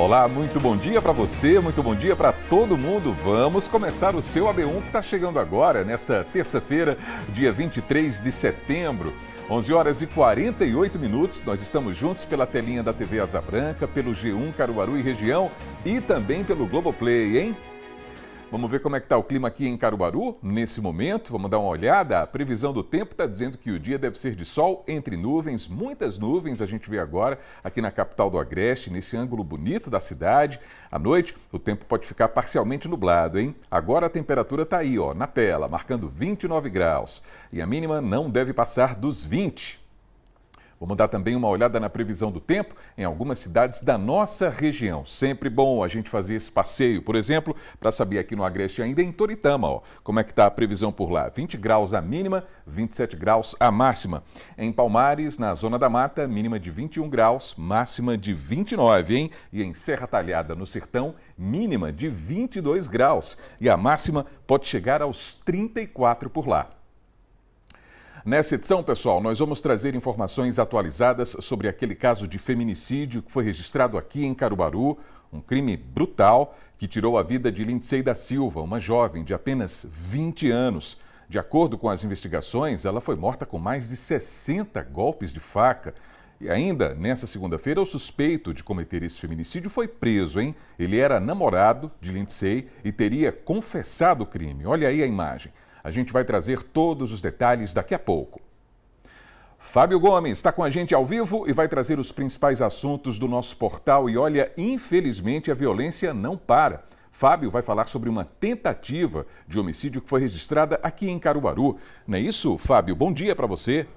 Olá, muito bom dia para você, muito bom dia para todo mundo. Vamos começar o seu AB1 que está chegando agora, nessa terça-feira, dia 23 de setembro, 11 horas e 48 minutos. Nós estamos juntos pela telinha da TV Asa Branca, pelo G1 Caruaru e região e também pelo Globoplay, hein? Vamos ver como é que está o clima aqui em Caruaru nesse momento. Vamos dar uma olhada. A previsão do tempo está dizendo que o dia deve ser de sol entre nuvens, muitas nuvens a gente vê agora aqui na capital do Agreste, nesse ângulo bonito da cidade. À noite, o tempo pode ficar parcialmente nublado, hein? Agora a temperatura está aí, ó, na tela, marcando 29 graus. E a mínima não deve passar dos 20. Vamos dar também uma olhada na previsão do tempo em algumas cidades da nossa região. Sempre bom a gente fazer esse passeio, por exemplo, para saber aqui no Agreste ainda em Toritama, ó, como é que está a previsão por lá. 20 graus a mínima, 27 graus a máxima. Em Palmares, na Zona da Mata, mínima de 21 graus, máxima de 29, hein? E em Serra Talhada, no Sertão, mínima de 22 graus. E a máxima pode chegar aos 34 por lá. Nessa edição, pessoal, nós vamos trazer informações atualizadas sobre aquele caso de feminicídio que foi registrado aqui em Caruaru, um crime brutal que tirou a vida de Lindsay da Silva, uma jovem de apenas 20 anos. De acordo com as investigações, ela foi morta com mais de 60 golpes de faca. E ainda, nessa segunda-feira, o suspeito de cometer esse feminicídio foi preso, hein? Ele era namorado de Lindsay e teria confessado o crime. Olha aí a imagem. A gente vai trazer todos os detalhes daqui a pouco. Fábio Gomes está com a gente ao vivo e vai trazer os principais assuntos do nosso portal. E olha, infelizmente a violência não para. Fábio vai falar sobre uma tentativa de homicídio que foi registrada aqui em Caruaru. Não é isso, Fábio? Bom dia para você.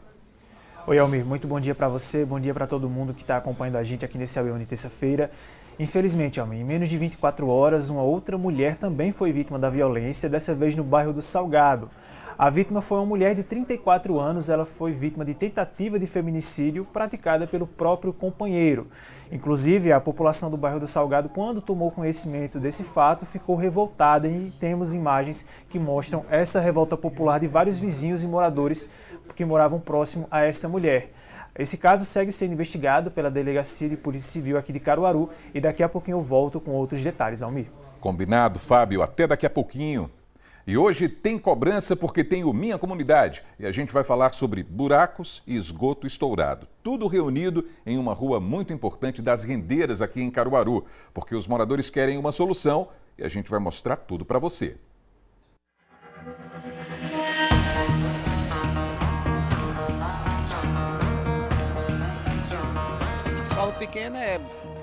Oi, Almir. Muito bom dia para você, bom dia para todo mundo que está acompanhando a gente aqui nesse AB1 de terça-feira. Infelizmente, Almir, em menos de 24 horas, uma outra mulher também foi vítima da violência, dessa vez no bairro do Salgado. A vítima foi uma mulher de 34 anos, ela foi vítima de tentativa de feminicídio praticada pelo próprio companheiro. Inclusive, a população do bairro do Salgado, quando tomou conhecimento desse fato, ficou revoltada e temos imagens que mostram essa revolta popular de vários vizinhos e moradores que moravam próximo a essa mulher. Esse caso segue sendo investigado pela Delegacia de Polícia Civil aqui de Caruaru e daqui a pouquinho eu volto com outros detalhes, Almir. Combinado, Fábio. Até daqui a pouquinho. E hoje tem cobrança porque tem o Minha Comunidade. E a gente vai falar sobre buracos e esgoto estourado. Tudo reunido em uma rua muito importante das Rendeiras aqui em Caruaru. Porque os moradores querem uma solução e a gente vai mostrar tudo para você. Carro pequeno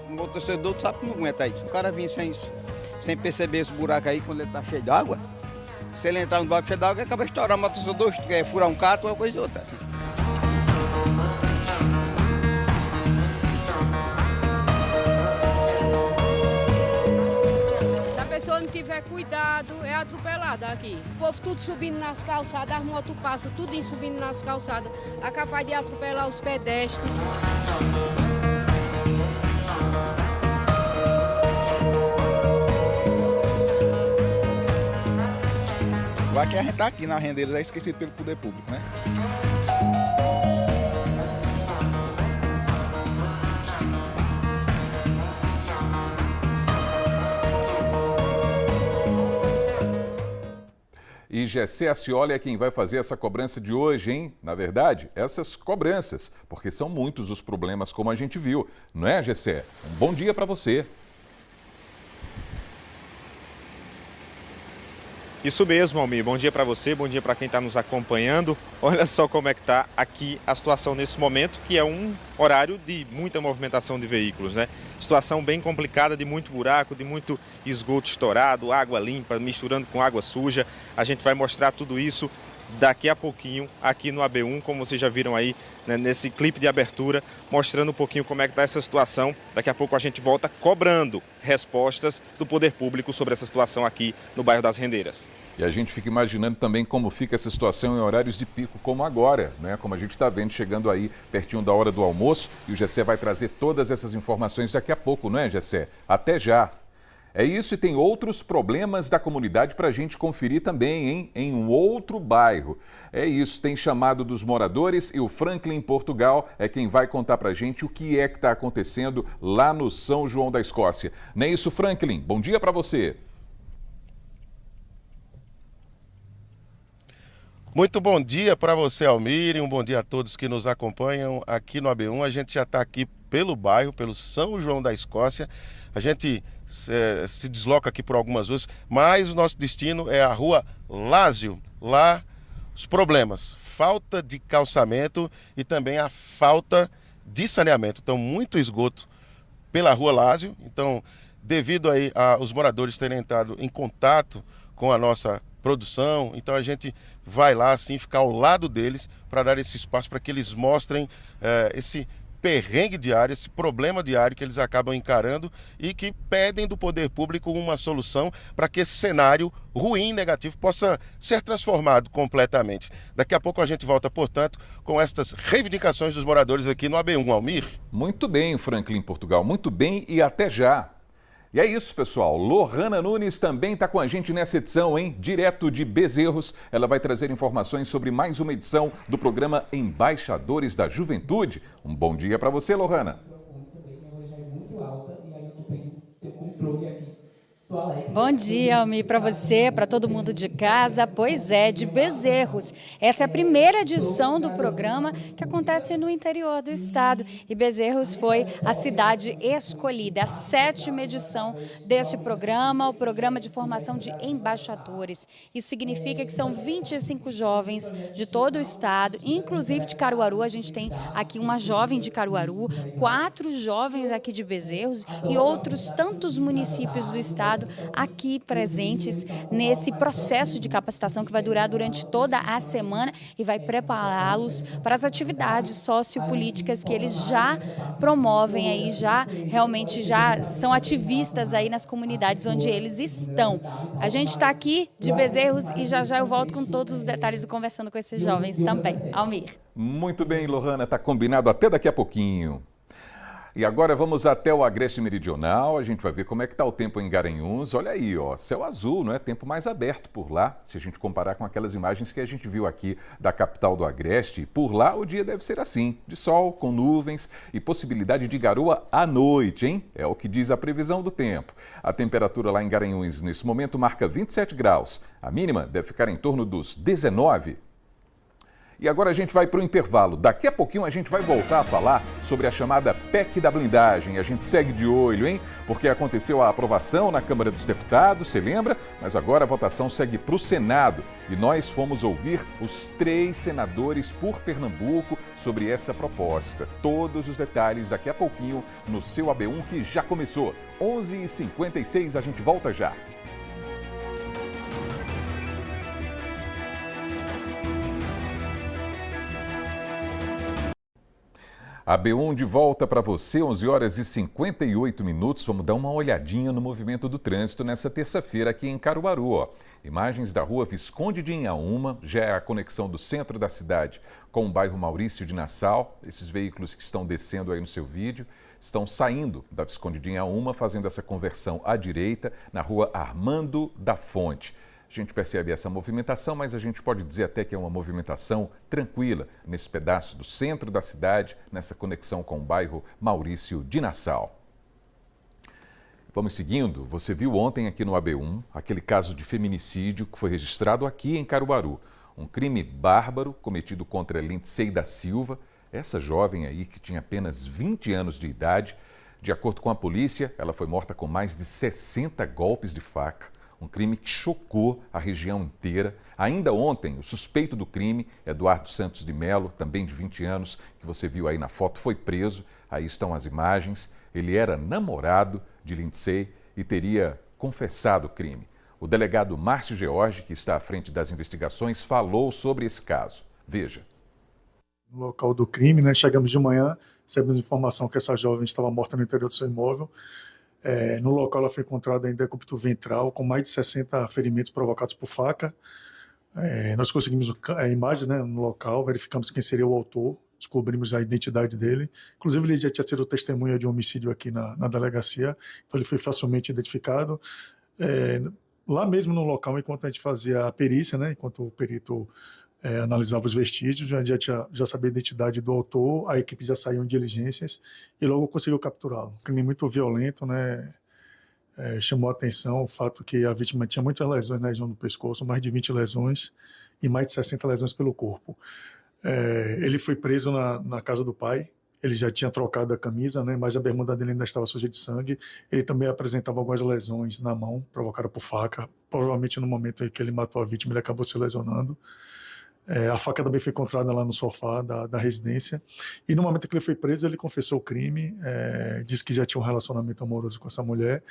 o motociclista sabe que não aguenta isso. O cara vinha sem perceber esse buraco aí quando ele tá cheio d'água. Se ele entrar no buraco cheio d'água, ele acaba estourando o motociclista, quer furar um cato ou uma coisa ou outra. Assim. Se a pessoa não tiver cuidado, é atropelada aqui. O povo tudo subindo nas calçadas, as motos passam tudo subindo nas calçadas, é capaz de atropelar os pedestres. Vai que a gente tá aqui na Rendeiras, é esquecido pelo poder público, né? E Gessé Ascioli é quem vai fazer essa cobrança de hoje, hein? Na verdade, essas cobranças, porque são muitos os problemas, como a gente viu. Não é, Gessé? Um bom dia para você. Isso mesmo, Almir. Bom dia para você, bom dia para quem está nos acompanhando. Olha só como é que está aqui a situação nesse momento, que é um horário de muita movimentação de veículos, né? Situação bem complicada, de muito buraco, de muito esgoto estourado, água limpa misturando com água suja. A gente vai mostrar tudo isso daqui a pouquinho aqui no AB1, como vocês já viram aí, né, nesse clipe de abertura, mostrando um pouquinho como é que está essa situação. Daqui a pouco a gente volta cobrando respostas do poder público sobre essa situação aqui no bairro das Rendeiras. E a gente fica imaginando também como fica essa situação em horários de pico, como agora, né? Como a gente está vendo, chegando aí pertinho da hora do almoço. E o Gessé vai trazer todas essas informações daqui a pouco, não é, Gessé? Até já! É isso, e tem outros problemas da comunidade para a gente conferir também, hein? Em um outro bairro. É isso, tem chamado dos moradores e o Franklin Portugal é quem vai contar para a gente o que é que está acontecendo lá no São João da Escócia. Não é isso, Franklin? Bom dia para você. Muito bom dia para você, Almir, e um bom dia a todos que nos acompanham aqui no AB1. A gente já está aqui pelo bairro, pelo São João da Escócia. A gente se desloca aqui por algumas ruas, mas o nosso destino é a rua Lázio. Lá, os problemas, falta de calçamento e também a falta de saneamento. Então, muito esgoto pela rua Lázio. Então, devido aí aos moradores terem entrado em contato com a nossa produção, então a gente vai lá assim ficar ao lado deles para dar esse espaço para que eles mostrem esse perrengue diário, esse problema diário que eles acabam encarando e que pedem do poder público uma solução para que esse cenário ruim, negativo, possa ser transformado completamente. Daqui a pouco a gente volta, portanto, com estas reivindicações dos moradores aqui no AB1, Almir. Muito bem, Franklin Portugal, muito bem e até já. E é isso, pessoal. Lohana Nunes também está com a gente nessa edição, hein? Direto de Bezerros. Ela vai trazer informações sobre mais uma edição do programa Embaixadores da Juventude. Um bom dia para você, Lohana. Bom dia, Almir, para você, para todo mundo de casa. Pois é, de Bezerros. Essa é a primeira edição do programa que acontece no interior do estado. E Bezerros foi a cidade escolhida, a 7ª edição deste programa, o programa de formação de embaixadores. Isso significa que são 25 jovens de todo o estado, inclusive de Caruaru. A gente tem aqui uma jovem de Caruaru, 4 jovens aqui de Bezerros e outros tantos municípios do estado aqui presentes nesse processo de capacitação que vai durar durante toda a semana e vai prepará-los para as atividades sociopolíticas que eles já promovem aí, realmente são ativistas aí nas comunidades onde eles estão. A gente está aqui de Bezerros e já eu volto com todos os detalhes e conversando com esses jovens também. Almir. Muito bem, Lohana, está combinado até daqui a pouquinho. E agora vamos até o Agreste Meridional, a gente vai ver como é que está o tempo em Garanhuns. Olha aí, ó, céu azul, não é? Tempo mais aberto por lá, se a gente comparar com aquelas imagens que a gente viu aqui da capital do Agreste. Por lá o dia deve ser assim, de sol, com nuvens e possibilidade de garoa à noite, hein? É o que diz a previsão do tempo. A temperatura lá em Garanhuns nesse momento marca 27 graus. A mínima deve ficar em torno dos 19. E agora a gente vai para o intervalo. Daqui a pouquinho a gente vai voltar a falar sobre a chamada PEC da blindagem. A gente segue de olho, hein? Porque aconteceu a aprovação na Câmara dos Deputados, você lembra? Mas agora a votação segue para o Senado. E nós fomos ouvir os 3 senadores por Pernambuco sobre essa proposta. Todos os detalhes daqui a pouquinho no seu AB1 que já começou. 11h56, a gente volta já. A B1 de volta para você, 11h58. Vamos dar uma olhadinha no movimento do trânsito nessa terça-feira aqui em Caruaru. Ó. Imagens da rua Visconde de Inhaúma, já é a conexão do centro da cidade com o bairro Maurício de Nassau. Esses veículos que estão descendo aí no seu vídeo estão saindo da Visconde de Inhaúma, fazendo essa conversão à direita na rua Armando da Fonte. A gente percebe essa movimentação, mas a gente pode dizer até que é uma movimentação tranquila nesse pedaço do centro da cidade, nessa conexão com o bairro Maurício de Nassau. Vamos seguindo, você viu ontem aqui no AB1 aquele caso de feminicídio que foi registrado aqui em Caruaru. Um crime bárbaro cometido contra Lindsay da Silva, essa jovem aí que tinha apenas 20 anos de idade. De acordo com a polícia, ela foi morta com mais de 60 golpes de faca. Um crime que chocou a região inteira. Ainda ontem, o suspeito do crime, Eduardo Santos de Melo, também de 20 anos, que você viu aí na foto, foi preso. Aí estão as imagens. Ele era namorado de Lindsay e teria confessado o crime. O delegado Márcio George, que está à frente das investigações, falou sobre esse caso. Veja. No local do crime, chegamos de manhã, recebemos informação que essa jovem estava morta no interior do seu imóvel. No local ela foi encontrada em decúbito ventral, com mais de 60 ferimentos provocados por faca. Nós conseguimos imagens no local, verificamos quem seria o autor, descobrimos a identidade dele. Inclusive, ele já tinha sido testemunha de um homicídio aqui na delegacia, então ele foi facilmente identificado. Lá mesmo no local, enquanto a gente fazia a perícia, né, enquanto o perito analisava os vestígios, já sabia a identidade do autor, a equipe já saiu em diligências e logo conseguiu capturá-lo. Um crime muito violento, né? Chamou a atenção o fato que a vítima tinha muitas lesões na região do pescoço, mais de 20 lesões e mais de 60 lesões pelo corpo. Ele foi preso na casa do pai. Ele já tinha trocado a camisa, né, mas a bermuda dele ainda estava suja de sangue. Ele também apresentava algumas lesões na mão, provocadas por faca. Provavelmente no momento em que ele matou a vítima, ele acabou se lesionando. A faca também foi encontrada lá no sofá da residência. E no momento que ele foi preso, ele confessou o crime, disse que já tinha um relacionamento amoroso com essa mulher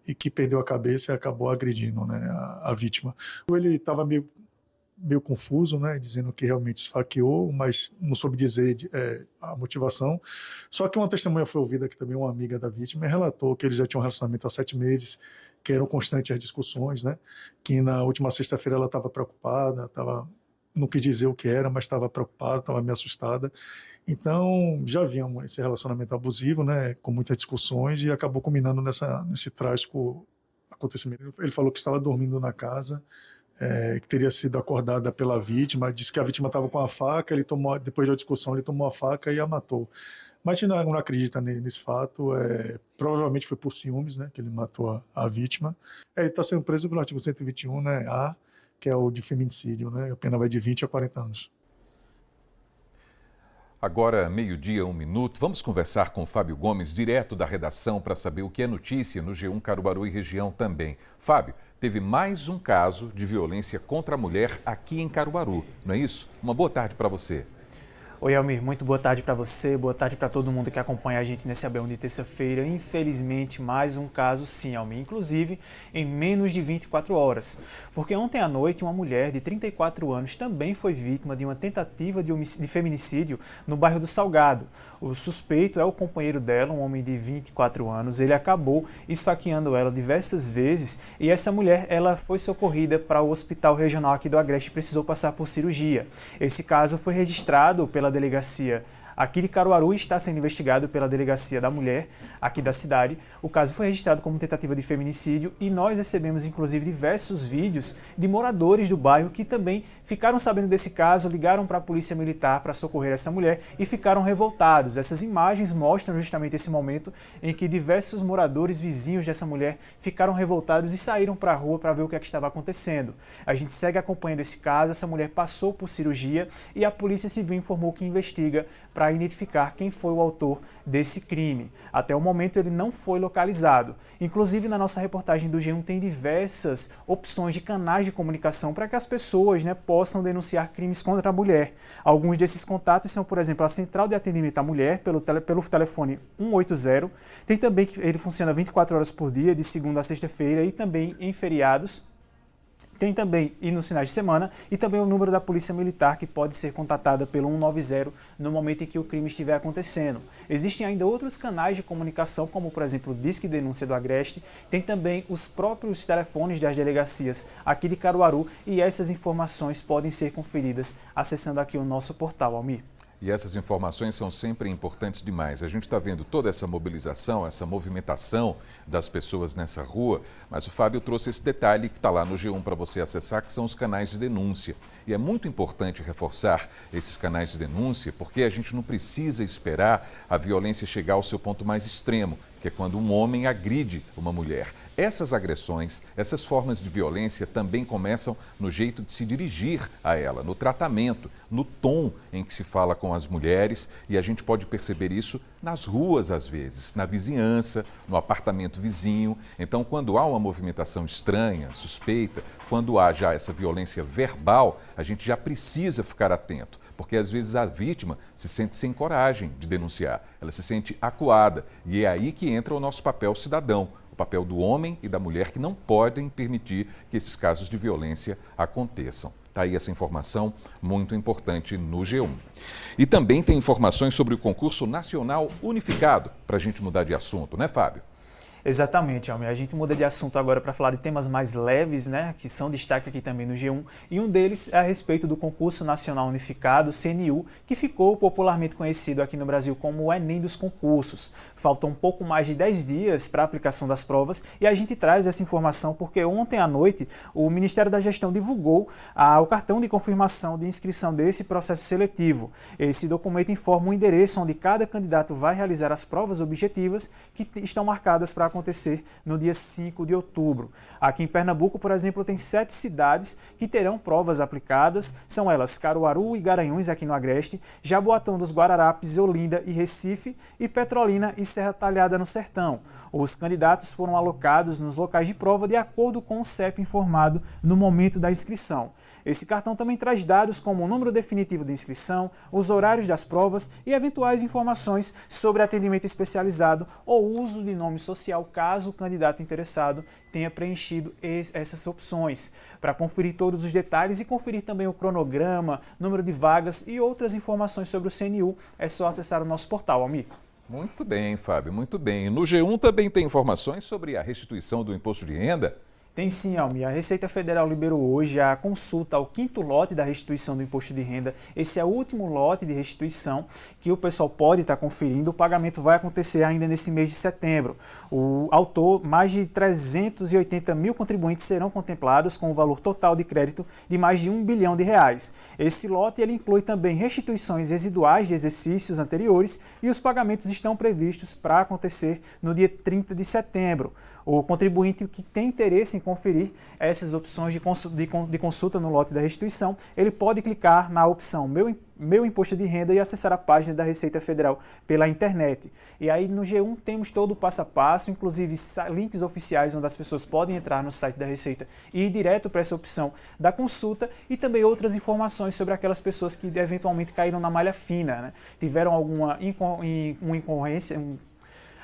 e que perdeu a cabeça e acabou agredindo, né, a vítima. Ele estava meio confuso, né, dizendo que realmente esfaqueou, mas não soube dizer a motivação. Só que uma testemunha foi ouvida, que também uma amiga da vítima, e relatou que eles já tinham um relacionamento há 7 meses, que eram constantes as discussões, né, que na última sexta-feira ela estava preocupada, não quis dizer o que era, mas estava preocupada, estava meio assustada. Então, já havia esse relacionamento abusivo, né, com muitas discussões, e acabou culminando nesse trágico acontecimento. Ele falou que estava dormindo na casa, que teria sido acordada pela vítima, disse que a vítima estava com a faca, depois da discussão ele tomou a faca e a matou. Mas a gente não acredita nesse fato, provavelmente foi por ciúmes, né, que ele matou a vítima. Ele está sendo preso pelo artigo 121, né, A, que é o de feminicídio, né, a pena vai de 20 a 40 anos. Agora, 12h, 1 minuto, vamos conversar com o Fábio Gomes, direto da redação, para saber o que é notícia no G1 Caruaru e região também. Fábio, teve mais um caso de violência contra a mulher aqui em Caruaru, não é isso? Uma boa tarde para você. Oi, Almir, muito boa tarde para você, boa tarde para todo mundo que acompanha a gente nesse ABEUN de terça-feira. Infelizmente, mais um caso sim, Almir, inclusive em menos de 24 horas. Porque ontem à noite, uma mulher de 34 anos também foi vítima de uma tentativa de feminicídio no bairro do Salgado. O suspeito é o companheiro dela, um homem de 24 anos. Ele acabou esfaqueando ela diversas vezes e essa mulher ela foi socorrida para o hospital regional aqui do Agreste e precisou passar por cirurgia. Esse caso foi registrado pela delegacia aqui de Caruaru e está sendo investigado pela Delegacia da Mulher aqui da cidade. O caso foi registrado como tentativa de feminicídio e nós recebemos inclusive diversos vídeos de moradores do bairro que também ficaram sabendo desse caso, ligaram para a polícia militar para socorrer essa mulher e ficaram revoltados. Essas imagens mostram justamente esse momento em que diversos moradores vizinhos dessa mulher ficaram revoltados e saíram para a rua para ver o que é que estava acontecendo. A gente segue acompanhando esse caso, essa mulher passou por cirurgia e a Polícia Civil informou que investiga para identificar quem foi o autor desse crime. Até o momento ele não foi localizado. Inclusive na nossa reportagem do G1 tem diversas opções de canais de comunicação para que as pessoas possam denunciar crimes contra a mulher. Alguns desses contatos são, por exemplo, a Central de Atendimento à Mulher, pelo telefone 180. Tem também que ele funciona 24 horas por dia, de segunda a sexta-feira e também em feriados. Tem também, e nos finais de semana, e também o número da Polícia Militar, que pode ser contatada pelo 190 no momento em que o crime estiver acontecendo. Existem ainda outros canais de comunicação, como por exemplo o Disque Denúncia do Agreste, tem também os próprios telefones das delegacias aqui de Caruaru, e essas informações podem ser conferidas acessando aqui o nosso portal, Almir. E essas informações são sempre importantes demais. A gente está vendo toda essa mobilização, essa movimentação das pessoas nessa rua, mas o Fábio trouxe esse detalhe que está lá no G1 para você acessar, que são os canais de denúncia. E é muito importante reforçar esses canais de denúncia, porque a gente não precisa esperar a violência chegar ao seu ponto mais extremo, que é quando um homem agride uma mulher. Essas agressões, essas formas de violência também começam no jeito de se dirigir a ela, no tratamento, no tom em que se fala com as mulheres, e a gente pode perceber isso nas ruas às vezes, na vizinhança, no apartamento vizinho. Então, quando há uma movimentação estranha, suspeita, quando há já essa violência verbal, a gente já precisa ficar atento, porque às vezes a vítima se sente sem coragem de denunciar, ela se sente acuada, e é aí que entra o nosso papel cidadão, o papel do homem e da mulher que não podem permitir que esses casos de violência aconteçam. Está aí essa informação muito importante no G1. E também tem informações sobre o concurso nacional unificado, para a gente mudar de assunto, né, Fábio? Exatamente, Almir. A gente muda de assunto agora para falar de temas mais leves, né, que são destaque aqui também no G1, e um deles é a respeito do Concurso Nacional Unificado, CNU, que ficou popularmente conhecido aqui no Brasil como o Enem dos concursos. Faltam um pouco mais de 10 dias para a aplicação das provas e a gente traz essa informação porque ontem à noite o Ministério da Gestão divulgou o cartão de confirmação de inscrição desse processo seletivo. Esse documento informa o endereço onde cada candidato vai realizar as provas objetivas que estão marcadas para acontecer no dia 5 de outubro. Aqui em Pernambuco, por exemplo, tem 7 cidades que terão provas aplicadas. São elas Caruaru e Garanhuns, aqui no Agreste, Jaboatão dos Guararapes, Olinda e Recife, e Petrolina e Serra Talhada no Sertão. Os candidatos foram alocados nos locais de prova de acordo com o CEP informado no momento da inscrição. Esse cartão também traz dados como o número definitivo de inscrição, os horários das provas e eventuais informações sobre atendimento especializado ou uso de nome social, caso o candidato interessado tenha preenchido essas opções. Para conferir todos os detalhes e conferir também o cronograma, número de vagas e outras informações sobre o CNU, é só acessar o nosso portal, Almir. Muito bem, Fábio, muito bem. No G1 também tem informações sobre a restituição do imposto de renda? Tem sim, Almir. A Receita Federal liberou hoje a consulta ao 5º lote da restituição do imposto de renda. Esse é o último lote de restituição que o pessoal pode estar conferindo. O pagamento vai acontecer ainda nesse mês de setembro. Ao todo, mais de 380 mil contribuintes serão contemplados com o valor total de crédito de mais de R$1 bilhão. Esse lote ele inclui também restituições residuais de exercícios anteriores e os pagamentos estão previstos para acontecer no dia 30 de setembro. O contribuinte que tem interesse em conferir essas opções de consulta no lote da restituição, ele pode clicar na opção Meu Imposto de Renda e acessar a página da Receita Federal pela internet. E aí no G1 temos todo o passo a passo, inclusive links oficiais onde as pessoas podem entrar no site da Receita e ir direto para essa opção da consulta e também outras informações sobre aquelas pessoas que eventualmente caíram na malha fina, né? Tiveram alguma incorrência,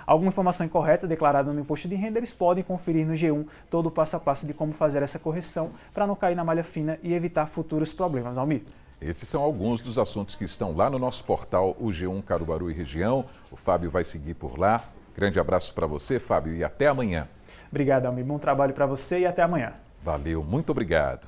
alguma informação incorreta declarada no imposto de renda, eles podem conferir no G1 todo o passo a passo de como fazer essa correção para não cair na malha fina e evitar futuros problemas. Almir. Esses são alguns dos assuntos que estão lá no nosso portal, o G1 Caruaru e Região. O Fábio vai seguir por lá. Grande abraço para você, Fábio, e até amanhã. Obrigado, Almir. Bom trabalho para você e até amanhã. Valeu, muito obrigado.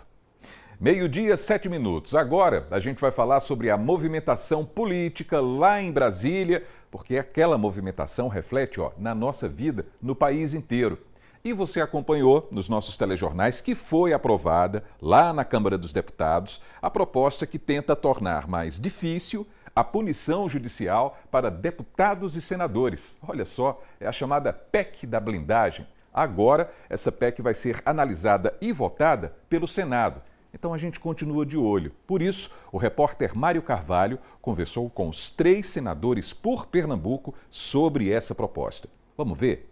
12h07. Agora a gente vai falar sobre a movimentação política lá em Brasília, porque aquela movimentação reflete na nossa vida no país inteiro. E você acompanhou nos nossos telejornais que foi aprovada lá na Câmara dos Deputados a proposta que tenta tornar mais difícil a punição judicial para deputados e senadores. Olha só, é a chamada PEC da blindagem. Agora, essa PEC vai ser analisada e votada pelo Senado. Então a gente continua de olho. Por isso, o repórter Mário Carvalho conversou com os 3 senadores por Pernambuco sobre essa proposta. Vamos ver?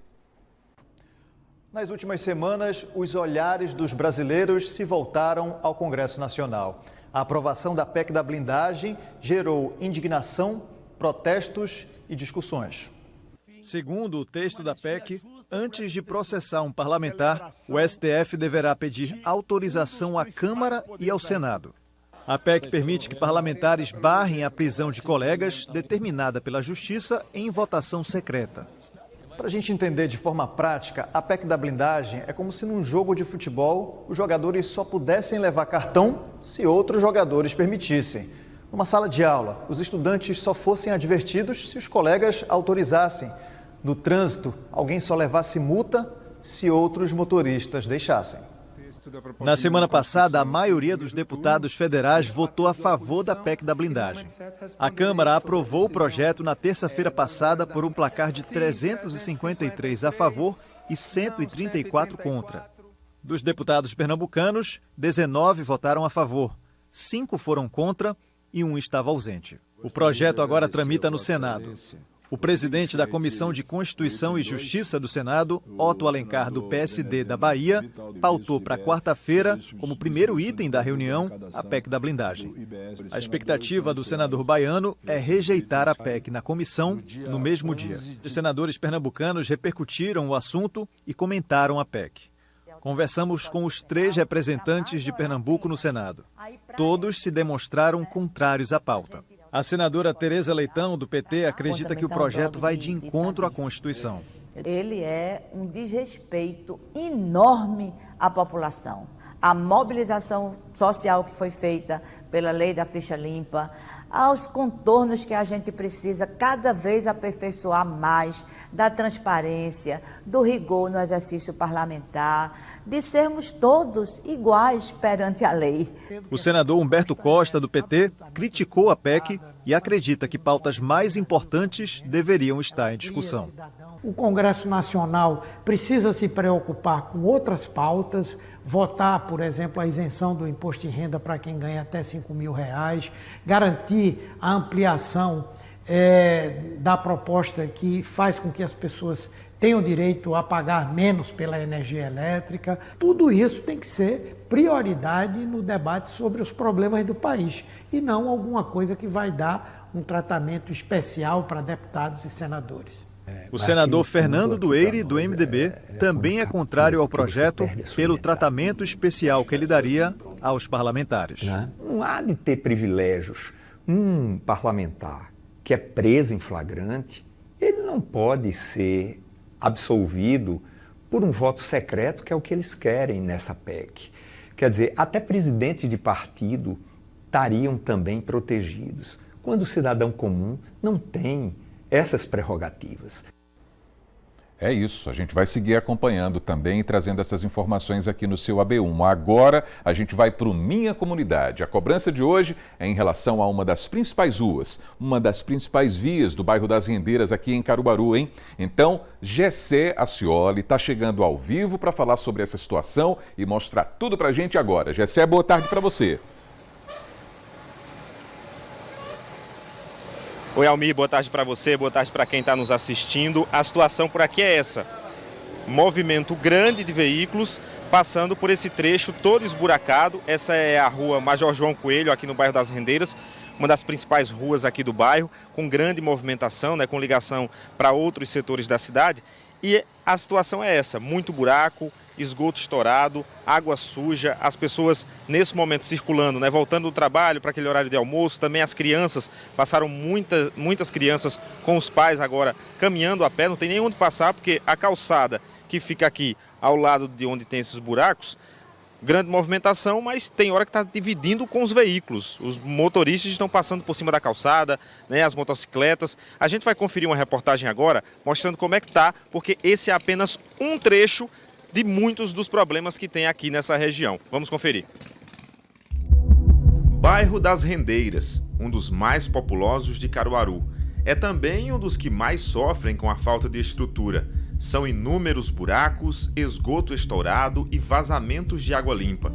Nas últimas semanas, os olhares dos brasileiros se voltaram ao Congresso Nacional. A aprovação da PEC da blindagem gerou indignação, protestos e discussões. Segundo o texto da PEC, antes de processar um parlamentar, o STF deverá pedir autorização à Câmara e ao Senado. A PEC permite que parlamentares barrem a prisão de colegas determinada pela Justiça em votação secreta. Para a gente entender de forma prática, a PEC da blindagem é como se num jogo de futebol os jogadores só pudessem levar cartão se outros jogadores permitissem. Numa sala de aula, os estudantes só fossem advertidos se os colegas autorizassem. No trânsito, alguém só levasse multa se outros motoristas deixassem. Na semana passada, a maioria dos deputados federais votou a favor da PEC da blindagem. A Câmara aprovou o projeto na terça-feira passada por um placar de 353 a favor e 134 contra. Dos deputados pernambucanos, 19 votaram a favor, 5 foram contra e 1 estava ausente. O projeto agora tramita no Senado. O presidente da Comissão de Constituição e Justiça do Senado, Otto Alencar, do PSD da Bahia, pautou para quarta-feira, como primeiro item da reunião, a PEC da blindagem. A expectativa do senador baiano é rejeitar a PEC na comissão no mesmo dia. Os senadores pernambucanos repercutiram o assunto e comentaram a PEC. Conversamos com os 3 representantes de Pernambuco no Senado. Todos se demonstraram contrários à pauta. A senadora Tereza Leitão, do PT, acredita que o projeto vai de encontro à Constituição. Ele é um desrespeito enorme à população. A mobilização social que foi feita pela lei da ficha limpa, aos contornos que a gente precisa cada vez aperfeiçoar mais, da transparência, do rigor no exercício parlamentar, de sermos todos iguais perante a lei. O senador Humberto Costa, do PT, criticou a PEC e acredita que pautas mais importantes deveriam estar em discussão. O Congresso Nacional precisa se preocupar com outras pautas, votar, por exemplo, a isenção do imposto de renda para quem ganha até R$5.000, garantir a ampliação da proposta que faz com que as pessoas tenham direito a pagar menos pela energia elétrica. Tudo isso tem que ser prioridade no debate sobre os problemas do país e não alguma coisa que vai dar um tratamento especial para deputados e senadores. O senador Fernando Dueire, do MDB, também é contrário ao projeto pelo tratamento especial que ele daria aos parlamentares. Não há de ter privilégios. Um parlamentar que é preso em flagrante, ele não pode ser absolvido por um voto secreto, que é o que eles querem nessa PEC. Quer dizer, até presidentes de partido estariam também protegidos, quando o cidadão comum não tem essas prerrogativas. É isso, a gente vai seguir acompanhando também e trazendo essas informações aqui no seu AB1. Agora a gente vai para o Minha Comunidade. A cobrança de hoje é em relação a uma das principais ruas, uma das principais vias do bairro das Rendeiras aqui em Caruaru, hein? Então, Gessé Acioli está chegando ao vivo para falar sobre essa situação e mostrar tudo para a gente agora. Gessé, boa tarde para você. Oi, Almir, boa tarde para você, boa tarde para quem está nos assistindo. A situação por aqui é essa: movimento grande de veículos passando por esse trecho todo esburacado. Essa é a rua Major João Coelho, aqui no bairro das Rendeiras, uma das principais ruas aqui do bairro, com grande movimentação, com ligação para outros setores da cidade. E a situação é essa: muito buraco, esgoto estourado, água suja, as pessoas nesse momento circulando, voltando do trabalho para aquele horário de almoço. Também as crianças, passaram muitas crianças com os pais agora caminhando a pé, não tem nem onde passar, porque a calçada que fica aqui ao lado de onde tem esses buracos, grande movimentação, mas tem hora que está dividindo com os veículos. Os motoristas estão passando por cima da calçada, as motocicletas. A gente vai conferir uma reportagem agora mostrando como é que está, porque esse é apenas um trecho de muitos dos problemas que tem aqui nessa região. Vamos conferir. Bairro das Rendeiras, um dos mais populosos de Caruaru. É também um dos que mais sofrem com a falta de estrutura. São inúmeros buracos, esgoto estourado e vazamentos de água limpa.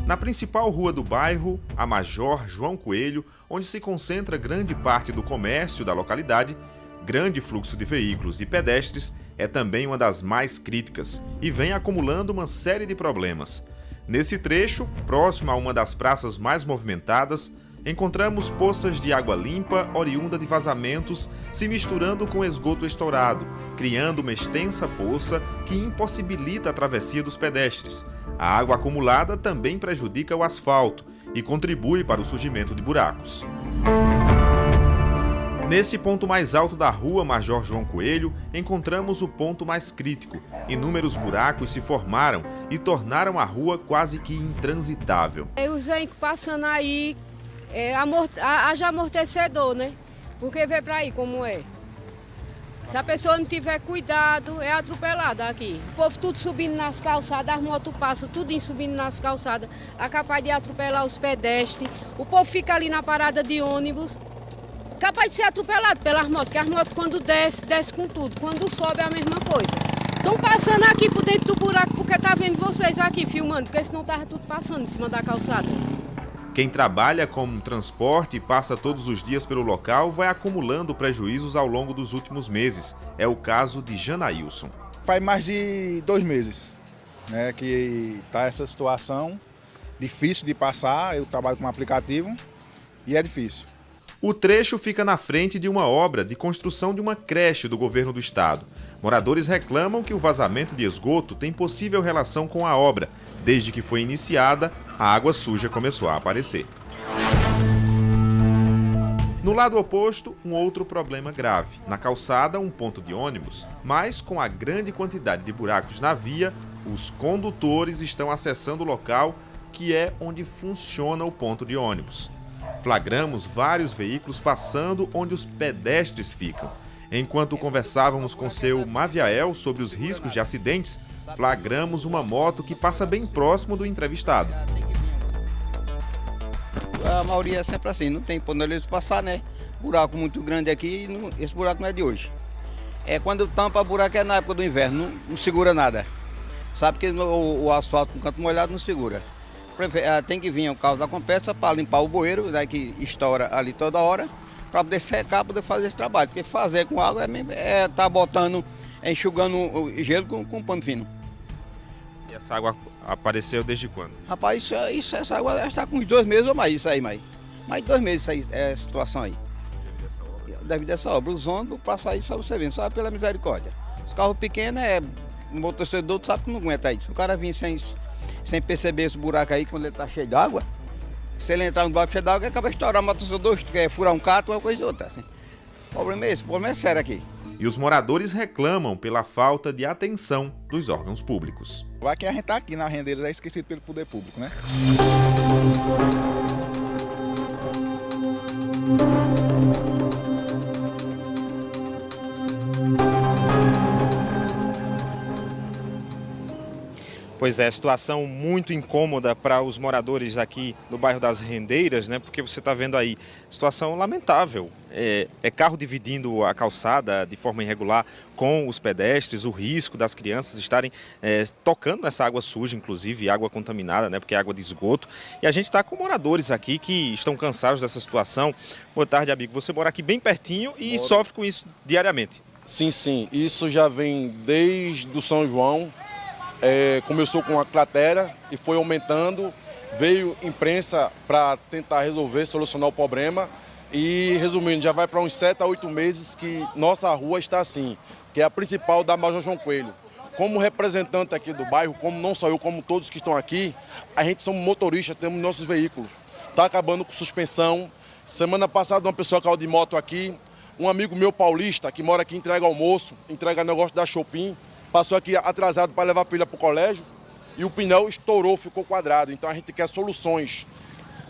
Na principal rua do bairro, a Major João Coelho, onde se concentra grande parte do comércio da localidade, grande fluxo de veículos e pedestres, é também uma das mais críticas e vem acumulando uma série de problemas. Nesse trecho, próximo a uma das praças mais movimentadas, encontramos poças de água limpa oriunda de vazamentos se misturando com esgoto estourado, criando uma extensa poça que impossibilita a travessia dos pedestres. A água acumulada também prejudica o asfalto e contribui para o surgimento de buracos. Nesse ponto mais alto da rua Major João Coelho, encontramos o ponto mais crítico. Inúmeros buracos se formaram e tornaram a rua quase que intransitável. Os veículos passando aí, haja amortecedor, Porque vê para aí como é. Se a pessoa não tiver cuidado, é atropelada aqui. O povo tudo subindo nas calçadas, as motos passam, tudo subindo nas calçadas, é capaz de atropelar os pedestres. O povo fica ali na parada de ônibus, capaz de ser atropelado pelas motos, porque as motos quando desce com tudo. Quando sobe é a mesma coisa. Estão passando aqui por dentro do buraco porque tá vendo vocês aqui filmando, porque senão tava tudo passando em cima da calçada. Quem trabalha com transporte e passa todos os dias pelo local vai acumulando prejuízos ao longo dos últimos meses. É o caso de Janailson. Faz mais de 2 meses que está essa situação difícil de passar. Eu trabalho com um aplicativo e é difícil. O trecho fica na frente de uma obra de construção de uma creche do governo do estado. Moradores reclamam que o vazamento de esgoto tem possível relação com a obra. Desde que foi iniciada, a água suja começou a aparecer. No lado oposto, um outro problema grave. Na calçada, um ponto de ônibus, mas com a grande quantidade de buracos na via, os condutores estão acessando o local que é onde funciona o ponto de ônibus. Flagramos vários veículos passando onde os pedestres ficam. Enquanto conversávamos com seu Maviael sobre os riscos de acidentes, flagramos uma moto que passa bem próximo do entrevistado. A maioria é sempre assim, não tem por onde eles passar, né? Buraco muito grande aqui, esse buraco não é de hoje. Quando tampa buraco é na época do inverno, não segura nada. Sabe que o asfalto com canto molhado não segura. Tem que vir o carro da Compesa para limpar o bueiro, daí que estoura ali toda hora, para poder secar, poder fazer esse trabalho. Porque fazer com água tá botando, enxugando o gelo com pano fino. E essa água apareceu desde quando? Rapaz, essa água está com uns 2 meses ou mais, isso aí, mais de 2 meses isso aí, é a situação aí. Devido a essa obra, os ônibus para sair só você vendo, só pela misericórdia. Os carros pequenos, o motorista sabe que não aguenta isso. O cara vinha sem perceber esse buraco aí quando ele está cheio d'água. Se ele entrar no buraco cheio d'água, ele acaba de estourar uma motor, quer furar um cato, uma coisa ou outra. Assim. O problema é esse, o problema é sério aqui. E os moradores reclamam pela falta de atenção dos órgãos públicos. Vai que a gente está aqui na Rendeiras, é esquecido pelo poder público, né? Pois é, situação muito incômoda para os moradores aqui no bairro das Rendeiras, né? Porque você está vendo aí, situação lamentável. É carro dividindo a calçada de forma irregular com os pedestres, o risco das crianças estarem tocando nessa água suja, inclusive água contaminada, né? Porque é água de esgoto. E a gente está com moradores aqui que estão cansados dessa situação. Boa tarde, amigo. Você mora aqui bem pertinho e sofre com isso diariamente. Sim. Isso já vem desde o São João. Começou com uma cratera e foi aumentando, veio imprensa para tentar resolver, solucionar o problema e, resumindo, já vai para uns 7 a 8 meses que nossa rua está assim, que é a principal da Major João Coelho. Como representante aqui do bairro, como não só eu, como todos que estão aqui, a gente somos motoristas, temos nossos veículos. Está acabando com suspensão. Semana passada uma pessoa caiu de moto aqui, um amigo meu paulista que mora aqui entrega almoço, entrega negócio da Shopping, passou aqui atrasado para levar a filha para o colégio e o pneu estourou, ficou quadrado. Então a gente quer soluções.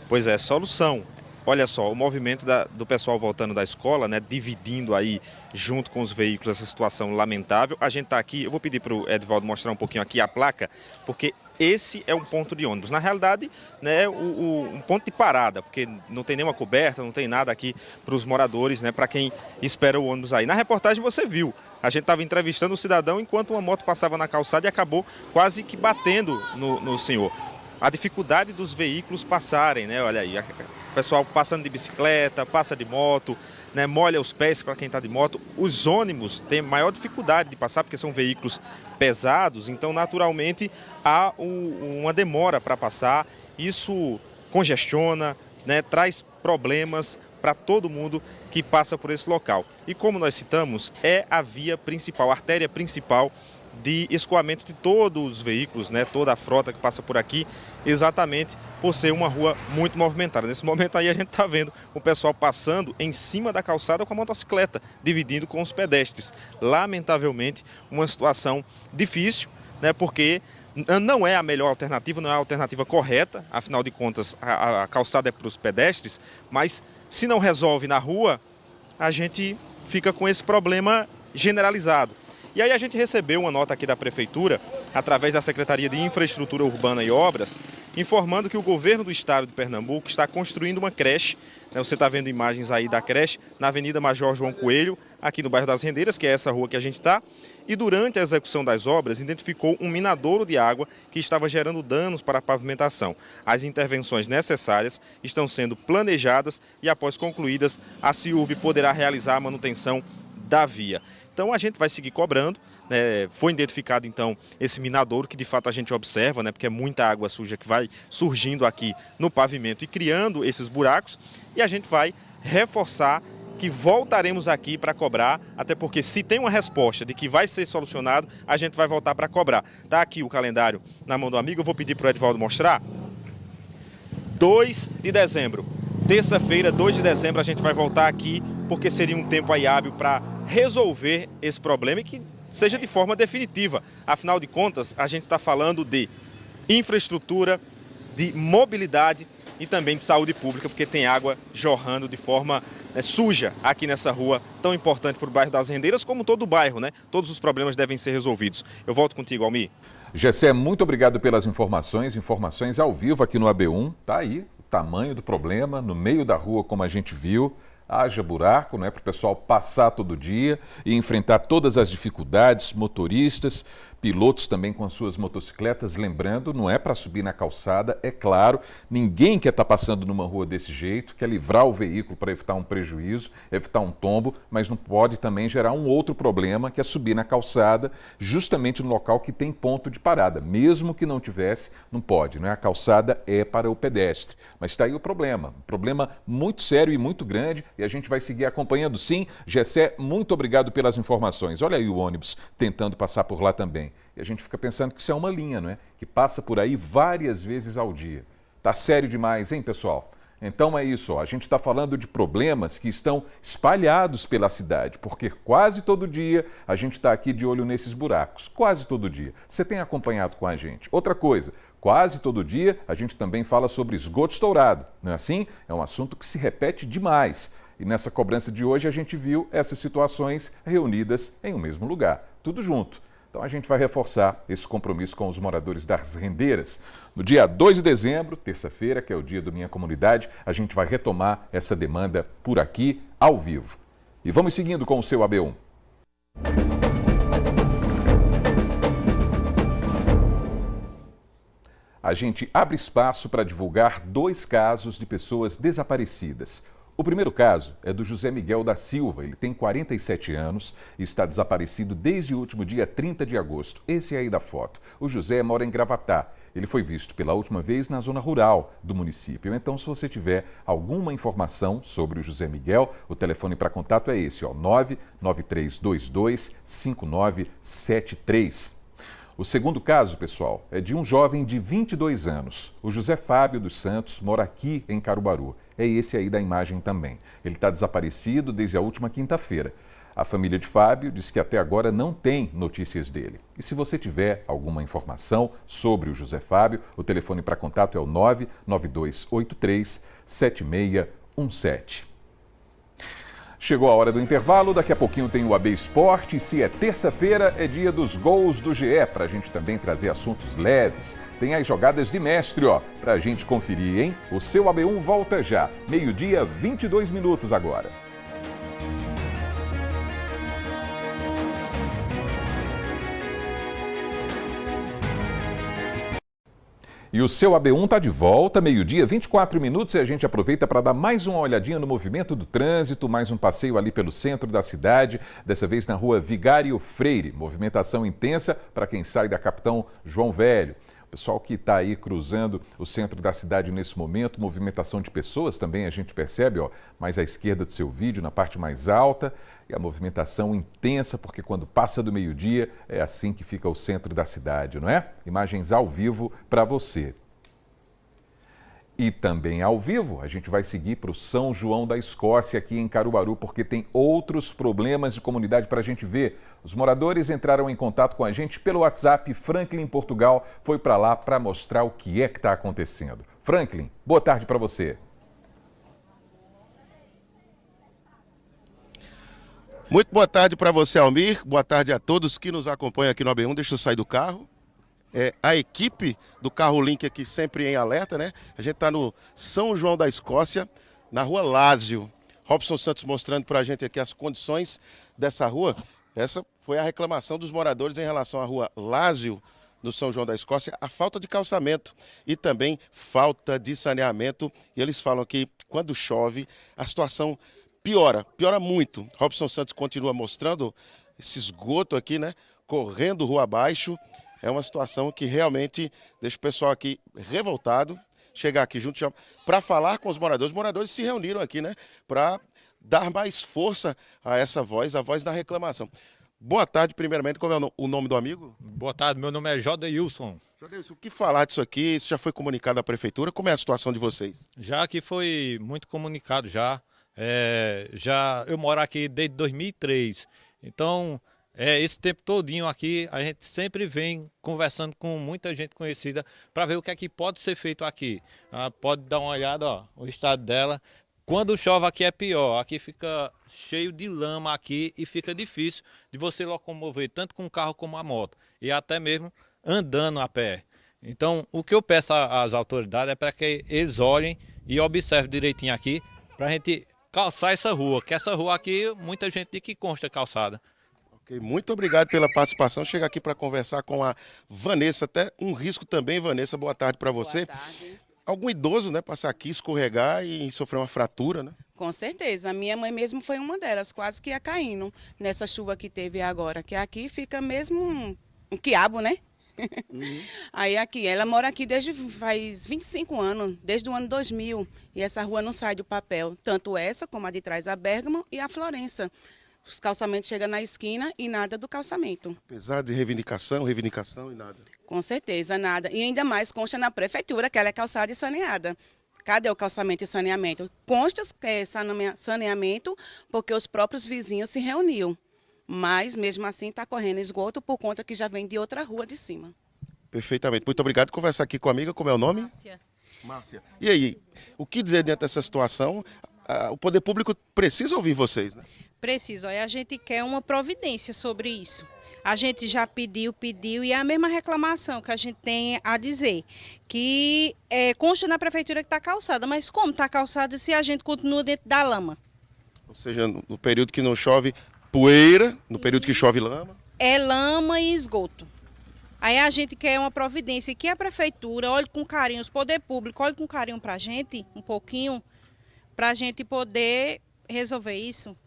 Pois é, solução. Olha só, o movimento do pessoal voltando da escola, né, dividindo aí junto com os veículos essa situação lamentável. A gente está aqui, eu vou pedir para o Edvaldo mostrar um pouquinho aqui a placa, porque esse é um ponto de ônibus. Na realidade, né, um ponto de parada, porque não tem nenhuma coberta, não tem nada aqui para os moradores, né, para quem espera o ônibus aí. Na reportagem você viu. A gente estava entrevistando o cidadão enquanto uma moto passava na calçada e acabou quase que batendo no senhor. A dificuldade dos veículos passarem, né? Olha aí, o pessoal passando de bicicleta, passa de moto, né? Molha os pés para quem está de moto. Os ônibus têm maior dificuldade de passar porque são veículos pesados, então naturalmente há uma demora para passar. Isso congestiona, né? Traz problemas para todo mundo que passa por esse local. E como nós citamos, é a via principal, a artéria principal de escoamento de todos os veículos, né, toda a frota que passa por aqui, exatamente por ser uma rua muito movimentada. Nesse momento aí a gente está vendo o pessoal passando em cima da calçada com a motocicleta, dividindo com os pedestres. Lamentavelmente, uma situação difícil, né, porque não é a melhor alternativa, não é a alternativa correta, afinal de contas a calçada é para os pedestres, mas se não resolve na rua, a gente fica com esse problema generalizado. E aí a gente recebeu uma nota aqui da Prefeitura, através da Secretaria de Infraestrutura Urbana e Obras, informando que o governo do estado de Pernambuco está construindo uma creche. Você está vendo imagens aí da creche na Avenida Major João Coelho, aqui no bairro das Rendeiras, que é essa rua que a gente está. E durante a execução das obras, identificou um minadouro de água que estava gerando danos para a pavimentação. As intervenções necessárias estão sendo planejadas e, após concluídas, a CIURB poderá realizar a manutenção da via. Então a gente vai seguir cobrando, né? Foi identificado então esse minadouro que de fato a gente observa, né? Porque é muita água suja que vai surgindo aqui no pavimento e criando esses buracos, e a gente vai reforçar que voltaremos aqui para cobrar, até porque se tem uma resposta de que vai ser solucionado, a gente vai voltar para cobrar. Está aqui o calendário na mão do amigo, eu vou pedir para o Edvaldo mostrar. 2 de dezembro terça-feira, 2 de dezembro, a gente vai voltar aqui, porque seria um tempo aí hábil para resolver esse problema e que seja de forma definitiva. Afinal de contas, a gente está falando de infraestrutura, de mobilidade e também de saúde pública, porque tem água jorrando de forma suja aqui nessa rua tão importante para o bairro das Rendeiras, como todo o bairro, né? Todos os problemas devem ser resolvidos. Eu volto contigo, Almir. Gessé, muito obrigado pelas informações ao vivo aqui no AB1. Tá aí o tamanho do problema, no meio da rua, como a gente viu. Haja buraco, não é, para o pessoal passar todo dia e enfrentar todas as dificuldades, motoristas, pilotos também com as suas motocicletas, lembrando, não é para subir na calçada, é claro, ninguém quer estar passando numa rua desse jeito, quer livrar o veículo para evitar um prejuízo, evitar um tombo, mas não pode também gerar um outro problema, que é subir na calçada, justamente no local que tem ponto de parada, mesmo que não tivesse, não pode, não é? A calçada é para o pedestre, mas está aí o problema, um problema muito sério e muito grande, e a gente vai seguir acompanhando sim. Gessé, muito obrigado pelas informações. Olha aí o ônibus tentando passar por lá também. E a gente fica pensando que isso é uma linha, não é? Que passa por aí várias vezes ao dia. Tá sério demais, hein, pessoal? Então é isso, ó. A gente está falando de problemas que estão espalhados pela cidade, porque quase todo dia a gente está aqui de olho nesses buracos, quase todo dia. Você tem acompanhado com a gente. Outra coisa, quase todo dia a gente também fala sobre esgoto estourado, não é assim? É um assunto que se repete demais. E nessa cobrança de hoje a gente viu essas situações reunidas em um mesmo lugar, tudo junto. Então a gente vai reforçar esse compromisso com os moradores das Rendeiras. No dia 2 de dezembro, terça-feira, que é o dia do Minha Comunidade, a gente vai retomar essa demanda por aqui, ao vivo. E vamos seguindo com o seu AB1. A gente abre espaço para divulgar 2 casos de pessoas desaparecidas. O primeiro caso é do José Miguel da Silva. Ele tem 47 anos e está desaparecido desde o último dia 30 de agosto. Esse aí da foto. O José mora em Gravatá. Ele foi visto pela última vez na zona rural do município. Então, se você tiver alguma informação sobre o José Miguel, o telefone para contato é esse, ó, 99322-5973. O segundo caso, pessoal, é de um jovem de 22 anos. O José Fábio dos Santos mora aqui em Caruaru. É esse aí da imagem também. Ele está desaparecido desde a última quinta-feira. A família de Fábio diz que até agora não tem notícias dele. E se você tiver alguma informação sobre o José Fábio, o telefone para contato é o 99283-7617. Chegou a hora do intervalo, daqui a pouquinho tem o AB Esporte. Se é terça-feira, é dia dos gols do GE, para a gente também trazer assuntos leves. Tem as jogadas de mestre, ó, para a gente conferir, hein? O seu AB1 volta já, 12h, 22 minutos agora. E o seu AB1 está de volta, 12h, 24 minutos, e a gente aproveita para dar mais uma olhadinha no movimento do trânsito, mais um passeio ali pelo centro da cidade, dessa vez na rua Vigário Freire. Movimentação intensa para quem sai da Capitão João Velho. O pessoal que está aí cruzando o centro da cidade nesse momento, movimentação de pessoas também a gente percebe, ó, mais à esquerda do seu vídeo, na parte mais alta, e a movimentação intensa, porque quando passa do meio-dia é assim que fica o centro da cidade, não é? Imagens ao vivo para você. E também ao vivo, a gente vai seguir para o São João da Escócia aqui em Caruaru, porque tem outros problemas de comunidade para a gente ver. Os moradores entraram em contato com a gente pelo WhatsApp. Franklin Portugal foi para lá para mostrar o que é que está acontecendo. Franklin, boa tarde para você. Muito boa tarde para você, Almir. Boa tarde a todos que nos acompanham aqui no AB1. Deixa eu sair do carro. A equipe do Carro Link aqui sempre em alerta, né? A gente está no São João da Escócia, na rua Lázio. Robson Santos mostrando para a gente aqui as condições dessa rua. Essa foi a reclamação dos moradores em relação à rua Lázio, no São João da Escócia, a falta de calçamento e também falta de saneamento. E eles falam que quando chove, a situação piora muito. Robson Santos continua mostrando esse esgoto aqui, né? Correndo rua abaixo. É uma situação que realmente deixa o pessoal aqui revoltado. Chegar aqui junto para falar com os moradores. Os moradores se reuniram aqui, né? Para dar mais força a essa voz, a voz da reclamação. Boa tarde, primeiramente. Como é o nome do amigo? Boa tarde, meu nome é Jodeilson. Jodeilson, o que falar disso aqui? Isso já foi comunicado à prefeitura? Como é a situação de vocês? Já que foi muito comunicado já. Eu moro aqui desde 2003. Então, esse tempo todinho aqui, a gente sempre vem conversando com muita gente conhecida para ver o que é que pode ser feito aqui. Pode dar uma olhada, ó, o estado dela. Quando chove aqui é pior, aqui fica cheio de lama aqui e fica difícil de você locomover tanto com o carro como a moto e até mesmo andando a pé. Então, o que eu peço às autoridades é para que eles olhem e observem direitinho aqui para a gente calçar essa rua, que essa rua aqui muita gente diz que consta calçada. Ok, muito obrigado pela participação. Chega aqui para conversar com a Vanessa, até um risco também, Vanessa, boa tarde para você. Boa tarde. Algum idoso, né, passar aqui, escorregar e sofrer uma fratura, né? Com certeza. A minha mãe mesmo foi uma delas, quase que ia caindo nessa chuva que teve agora, que aqui fica mesmo um quiabo, né? Uhum. Aí aqui, ela mora aqui desde faz 25 anos, desde o ano 2000, e essa rua não sai do papel, tanto essa como a de trás, a Bérgamo e a Florença. Os calçamentos chegam na esquina e nada do calçamento. Apesar de reivindicação e nada. Com certeza, nada. E ainda mais consta na prefeitura que ela é calçada e saneada. Cadê o calçamento e saneamento? Consta que é saneamento porque os próprios vizinhos se reuniam. Mas, mesmo assim, está correndo esgoto por conta que já vem de outra rua de cima. Perfeitamente. Muito obrigado por conversar aqui com a amiga. Como é o nome? Márcia. E aí, o que dizer diante dessa situação? O poder público precisa ouvir vocês, né? Precisa. Olha, a gente quer uma providência sobre isso. A gente já pediu, e é a mesma reclamação que a gente tem a dizer, que consta na prefeitura que está calçada, mas como está calçada se a gente continua dentro da lama? Ou seja, no período que não chove poeira, no período que chove lama? É lama e esgoto. Aí a gente quer uma providência que a prefeitura olhe com carinho, os poderes públicos olhem com carinho para a gente, um pouquinho, para a gente poder resolver isso.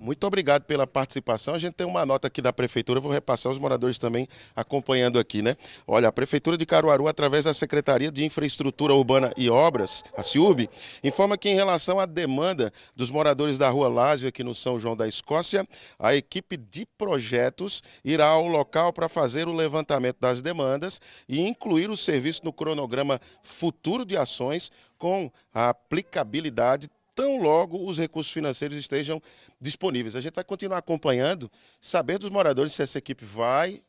Muito obrigado pela participação. A gente tem uma nota aqui da Prefeitura, vou repassar os moradores também acompanhando aqui, né? Olha, a Prefeitura de Caruaru, através da Secretaria de Infraestrutura Urbana e Obras, a CIUB, informa que em relação à demanda dos moradores da Rua Lázio, aqui no São João da Escócia, a equipe de projetos irá ao local para fazer o levantamento das demandas e incluir o serviço no cronograma futuro de ações com a aplicabilidade tão logo os recursos financeiros estejam disponíveis. A gente vai continuar acompanhando, saber dos moradores se essa equipe vai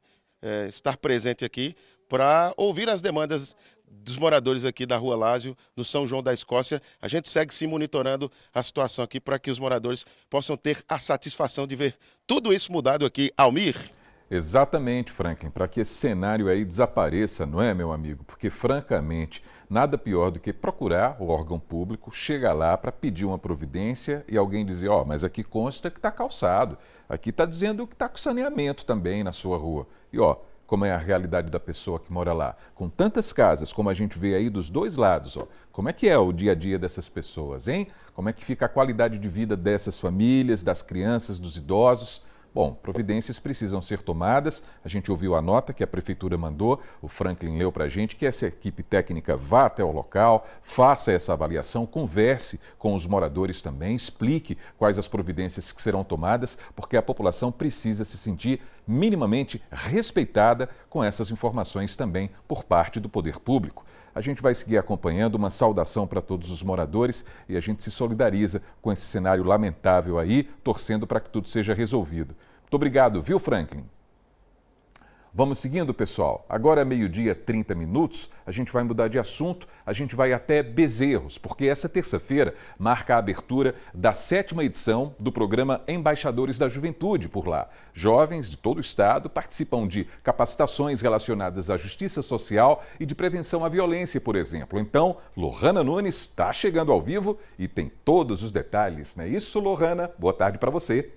estar presente aqui para ouvir as demandas dos moradores aqui da Rua Lázio, no São João da Escócia. A gente segue se monitorando a situação aqui para que os moradores possam ter a satisfação de ver tudo isso mudado aqui. Almir? Exatamente, Franklin, para que esse cenário aí desapareça, não é, meu amigo? Porque, francamente, nada pior do que procurar o órgão público, chegar lá para pedir uma providência e alguém dizer, ó, mas aqui consta que está calçado, aqui está dizendo que está com saneamento também na sua rua. E, ó, como é a realidade da pessoa que mora lá. Com tantas casas, como a gente vê aí dos dois lados, ó, como é que é o dia a dia dessas pessoas, hein? Como é que fica a qualidade de vida dessas famílias, das crianças, dos idosos? Bom, providências precisam ser tomadas. A gente ouviu a nota que a Prefeitura mandou, o Franklin leu para a gente, que essa equipe técnica vá até o local, faça essa avaliação, converse com os moradores também, explique quais as providências que serão tomadas, porque a população precisa se sentir minimamente respeitada com essas informações também por parte do poder público. A gente vai seguir acompanhando, uma saudação para todos os moradores e a gente se solidariza com esse cenário lamentável aí, torcendo para que tudo seja resolvido. Muito obrigado, viu, Franklin? Vamos seguindo, pessoal. Agora é 12h30, a gente vai mudar de assunto, a gente vai até Bezerros, porque essa terça-feira marca a abertura da 7ª edição do programa Embaixadores da Juventude por lá. Jovens de todo o estado participam de capacitações relacionadas à justiça social e de prevenção à violência, por exemplo. Então, Lohana Nunes está chegando ao vivo e tem todos os detalhes, não é isso, Lohana? Boa tarde para você.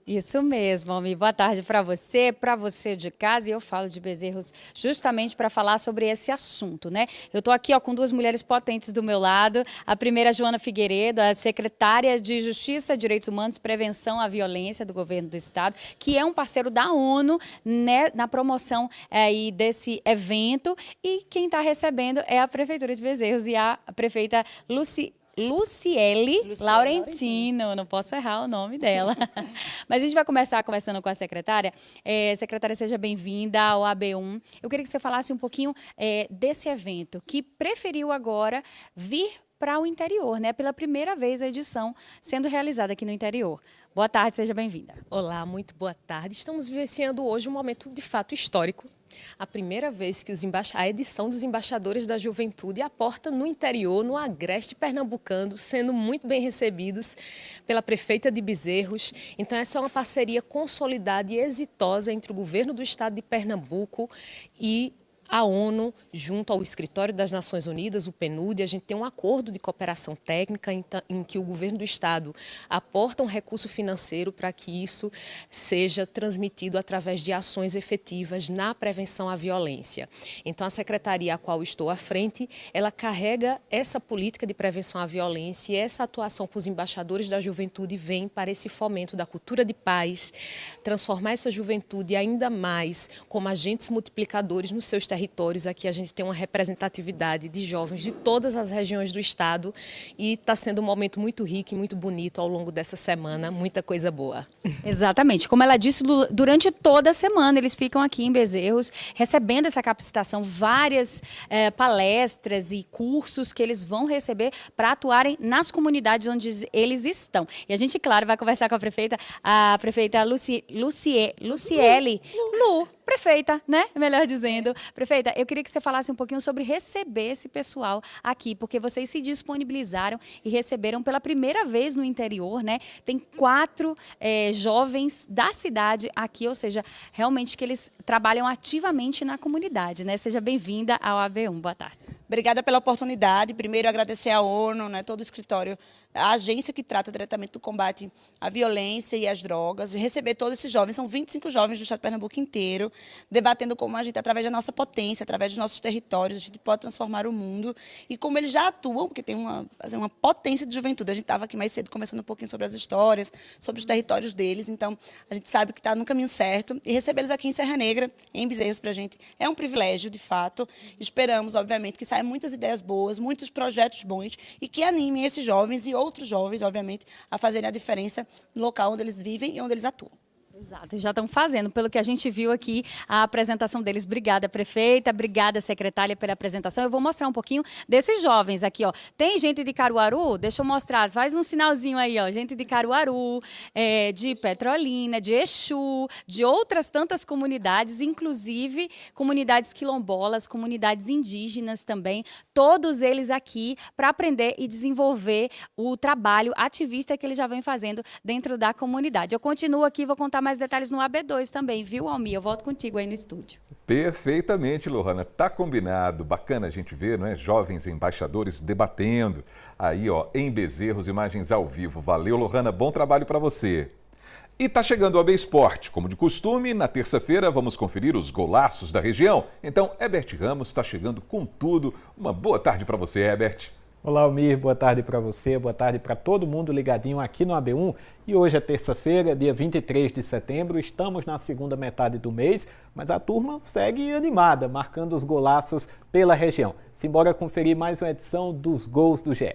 Isso mesmo, Almi. Boa tarde para você de casa. E eu falo de Bezerros justamente para falar sobre esse assunto, né? Eu estou aqui com duas mulheres potentes do meu lado. A primeira, Joana Figueiredo, a secretária de Justiça, Direitos Humanos e Prevenção à Violência do Governo do Estado, que é um parceiro da ONU, né, na promoção aí desse evento. E quem está recebendo é a Prefeitura de Bezerros e a prefeita Luciele Laurentino, não posso errar o nome dela. Mas a gente vai começar conversando com a secretária. Secretária, seja bem-vinda ao AB1. Eu queria que você falasse um pouquinho desse evento, que preferiu agora vir para o interior, né? Pela primeira vez a edição sendo realizada aqui no interior. Boa tarde, seja bem-vinda. Olá, muito boa tarde. Estamos vivenciando hoje um momento de fato histórico. A primeira vez que a edição dos Embaixadores da Juventude aporta no interior, no agreste pernambucano, sendo muito bem recebidos pela prefeita de Bezerros. Então essa é uma parceria consolidada e exitosa entre o governo do estado de Pernambuco e a ONU, junto ao Escritório das Nações Unidas, o PNUD. A gente tem um acordo de cooperação técnica em que o governo do estado aporta um recurso financeiro para que isso seja transmitido através de ações efetivas na prevenção à violência. Então, a secretaria a qual estou à frente, ela carrega essa política de prevenção à violência, e essa atuação com os embaixadores da juventude vem para esse fomento da cultura de paz, transformar essa juventude ainda mais como agentes multiplicadores nos seus territórios. Aqui a gente tem uma representatividade de jovens de todas as regiões do estado e está sendo um momento muito rico e muito bonito ao longo dessa semana, muita coisa boa. Exatamente, como ela disse, durante toda a semana eles ficam aqui em Bezerros recebendo essa capacitação, várias palestras e cursos que eles vão receber para atuarem nas comunidades onde eles estão. E a gente, claro, vai conversar com a prefeita Luciele prefeita, né? Melhor dizendo. Prefeita, eu queria que você falasse um pouquinho sobre receber esse pessoal aqui, porque vocês se disponibilizaram e receberam pela primeira vez no interior, né? Tem 4 jovens da cidade aqui, ou seja, realmente que eles trabalham ativamente na comunidade, né? Seja bem-vinda ao AB1. Boa tarde. Obrigada pela oportunidade. Primeiro, agradecer à ONU, né, todo o escritório, a agência que trata diretamente do combate à violência e às drogas, receber todos esses jovens, são 25 jovens do estado de Pernambuco inteiro, debatendo como a gente, através da nossa potência, através dos nossos territórios, a gente pode transformar o mundo, e como eles já atuam, porque tem uma potência de juventude. A gente estava aqui mais cedo conversando um pouquinho sobre as histórias, sobre os territórios deles, então a gente sabe que está no caminho certo, e recebê-los aqui em Serra Negra, em Bezerros, para a gente é um privilégio, de fato. Esperamos, obviamente, que saiam muitas ideias boas, muitos projetos bons, e que animem esses jovens e outros jovens, obviamente, a fazerem a diferença no local onde eles vivem e onde eles atuam. Exato, já estão fazendo, pelo que a gente viu aqui, a apresentação deles. Obrigada, prefeita, obrigada, secretária, pela apresentação. Eu vou mostrar um pouquinho desses jovens aqui, ó. Tem gente de Caruaru? Deixa eu mostrar, faz um sinalzinho aí, ó. Gente de Caruaru, de Petrolina, de Exu, de outras tantas comunidades, inclusive comunidades quilombolas, comunidades indígenas também, todos eles aqui para aprender e desenvolver o trabalho ativista que eles já vêm fazendo dentro da comunidade. Eu continuo aqui, vou contar mais detalhes no AB2 também, viu, Almir? Eu volto contigo aí no estúdio. Perfeitamente, Lohana. Tá combinado. Bacana a gente ver, não é? Jovens embaixadores debatendo aí, ó, em Bezerros, imagens ao vivo. Valeu, Lohana. Bom trabalho para você. E tá chegando o AB Esporte. Como de costume, na terça-feira vamos conferir os golaços da região. Então, Herbert Ramos está chegando com tudo. Uma boa tarde para você, Herbert. Olá, Almir, boa tarde para você, boa tarde para todo mundo ligadinho aqui no AB1. E hoje é terça-feira, dia 23 de setembro, estamos na segunda metade do mês, mas a turma segue animada, marcando os golaços pela região. Simbora conferir mais uma edição dos Gols do GE.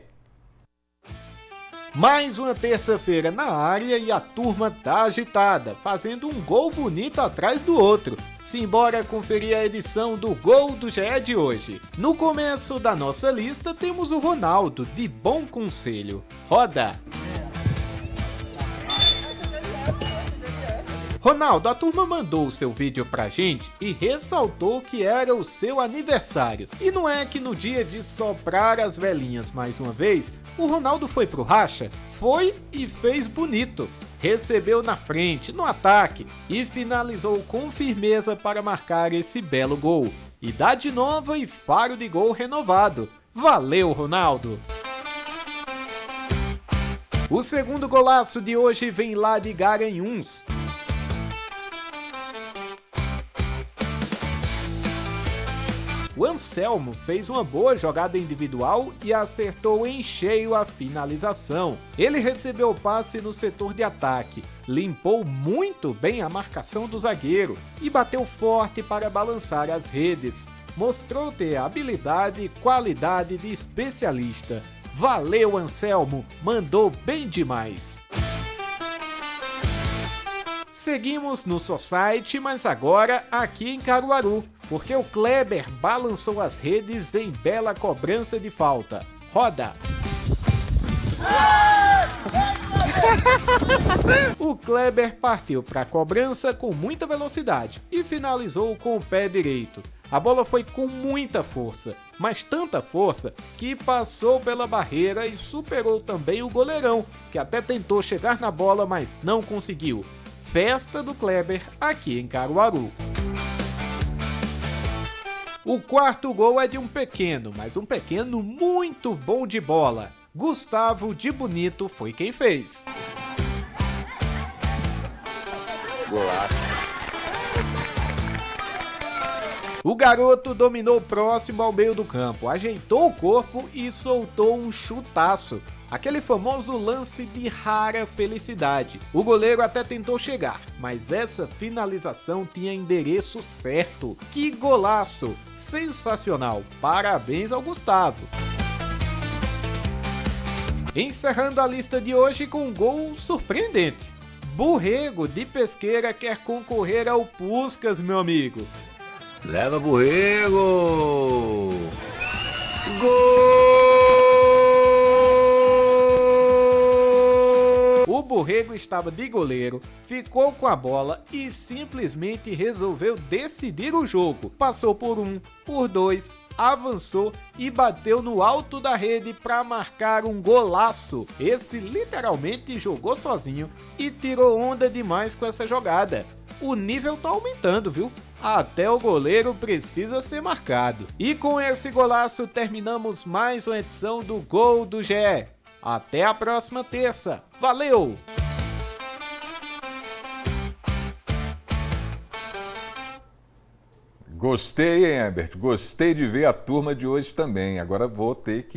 Mais uma terça-feira na área e a turma tá agitada, fazendo um gol bonito atrás do outro. Simbora conferir a edição do Gol do GE de hoje. No começo da nossa lista temos o Ronaldo, de Bom Conselho. Roda! Ronaldo, a turma mandou o seu vídeo pra gente e ressaltou que era o seu aniversário. E não é que no dia de soprar as velhinhas mais uma vez, o Ronaldo foi pro racha? Foi e fez bonito. Recebeu na frente, no ataque e finalizou com firmeza para marcar esse belo gol. Idade nova e faro de gol renovado. Valeu, Ronaldo! O segundo golaço de hoje vem lá de Garanhuns. O Anselmo fez uma boa jogada individual e acertou em cheio a finalização. Ele recebeu o passe no setor de ataque, limpou muito bem a marcação do zagueiro e bateu forte para balançar as redes. Mostrou ter habilidade e qualidade de especialista. Valeu, Anselmo, mandou bem demais. Seguimos no Society, mas agora aqui em Caruaru, porque o Kleber balançou as redes em bela cobrança de falta. Roda! O Kleber partiu para a cobrança com muita velocidade e finalizou com o pé direito. A bola foi com muita força, mas tanta força que passou pela barreira e superou também o goleirão, que até tentou chegar na bola, mas não conseguiu. Festa do Kleber aqui em Caruaru. O quarto gol é de um pequeno, mas um pequeno muito bom de bola. Gustavo de Bonito foi quem fez. Golaço. O garoto dominou próximo ao meio do campo, ajeitou o corpo e soltou um chutaço. Aquele famoso lance de rara felicidade. O goleiro até tentou chegar, mas essa finalização tinha endereço certo. Que golaço! Sensacional! Parabéns ao Gustavo! Encerrando a lista de hoje com um gol surpreendente. Borrego de Pesqueira quer concorrer ao Puskás, meu amigo. Leva Borrego! Gol! O Borrego estava de goleiro, ficou com a bola e simplesmente resolveu decidir o jogo. Passou por um, por dois, avançou e bateu no alto da rede para marcar um golaço. Esse literalmente jogou sozinho e tirou onda demais com essa jogada. O nível tá aumentando, viu? Até o goleiro precisa ser marcado. E com esse golaço terminamos mais uma edição do Gol do GE. Até a próxima terça. Valeu! Gostei, hein, Herbert? Gostei de ver a turma de hoje também. Agora vou ter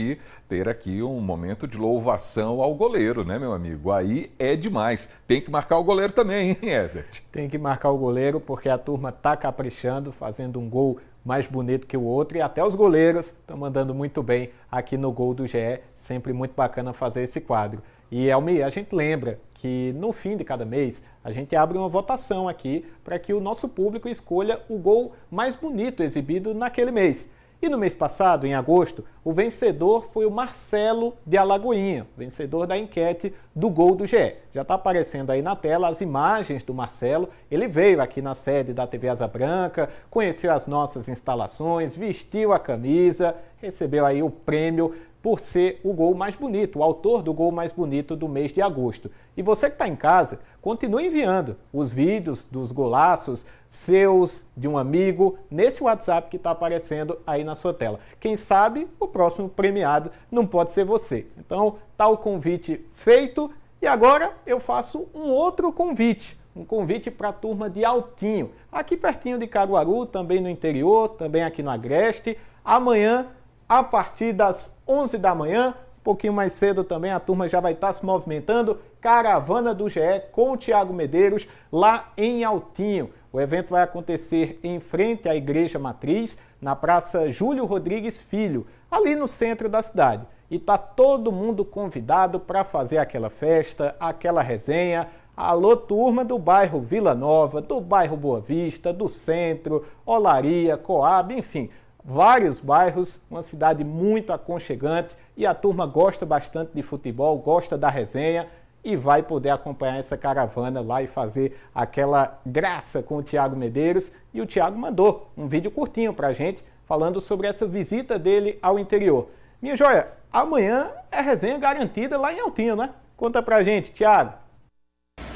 aqui um momento de louvação ao goleiro, né, meu amigo? Aí é demais. Tem que marcar o goleiro também, hein, Herbert? Tem que marcar o goleiro porque a turma tá caprichando, fazendo um gol mais bonito que o outro e até os goleiros estão mandando muito bem aqui no Gol do GE. Sempre muito bacana fazer esse quadro. E, Elmi, a gente lembra que no fim de cada mês a gente abre uma votação aqui para que o nosso público escolha o gol mais bonito exibido naquele mês. E no mês passado, em agosto, o vencedor foi o Marcelo de Alagoinha, vencedor da enquete do Gol do GE. Já está aparecendo aí na tela as imagens do Marcelo. Ele veio aqui na sede da TV Asa Branca, conheceu as nossas instalações, vestiu a camisa, recebeu aí o prêmio por ser o gol mais bonito, o autor do gol mais bonito do mês de agosto. E você que está em casa, continue enviando os vídeos dos golaços seus, de um amigo, nesse WhatsApp que está aparecendo aí na sua tela. Quem sabe o próximo premiado não pode ser você. Então, tá o convite feito e agora eu faço um outro convite. Um convite para a turma de Altinho, aqui pertinho de Caruaru, também no interior, também aqui no Agreste. Amanhã, a partir das 11 da manhã, um pouquinho mais cedo também, a turma já vai estar se movimentando. Caravana do GE com o Thiago Medeiros lá em Altinho. O evento vai acontecer em frente à Igreja Matriz, na Praça Júlio Rodrigues Filho, ali no centro da cidade. E está todo mundo convidado para fazer aquela festa, aquela resenha. Alô, turma do bairro Vila Nova, do bairro Boa Vista, do centro, Olaria, Coab, enfim, vários bairros, uma cidade muito aconchegante e a turma gosta bastante de futebol, gosta da resenha e vai poder acompanhar essa caravana lá e fazer aquela graça com o Thiago Medeiros. E o Thiago mandou um vídeo curtinho pra gente falando sobre essa visita dele ao interior. Minha joia, amanhã é resenha garantida lá em Altinho, né? Conta pra gente, Thiago.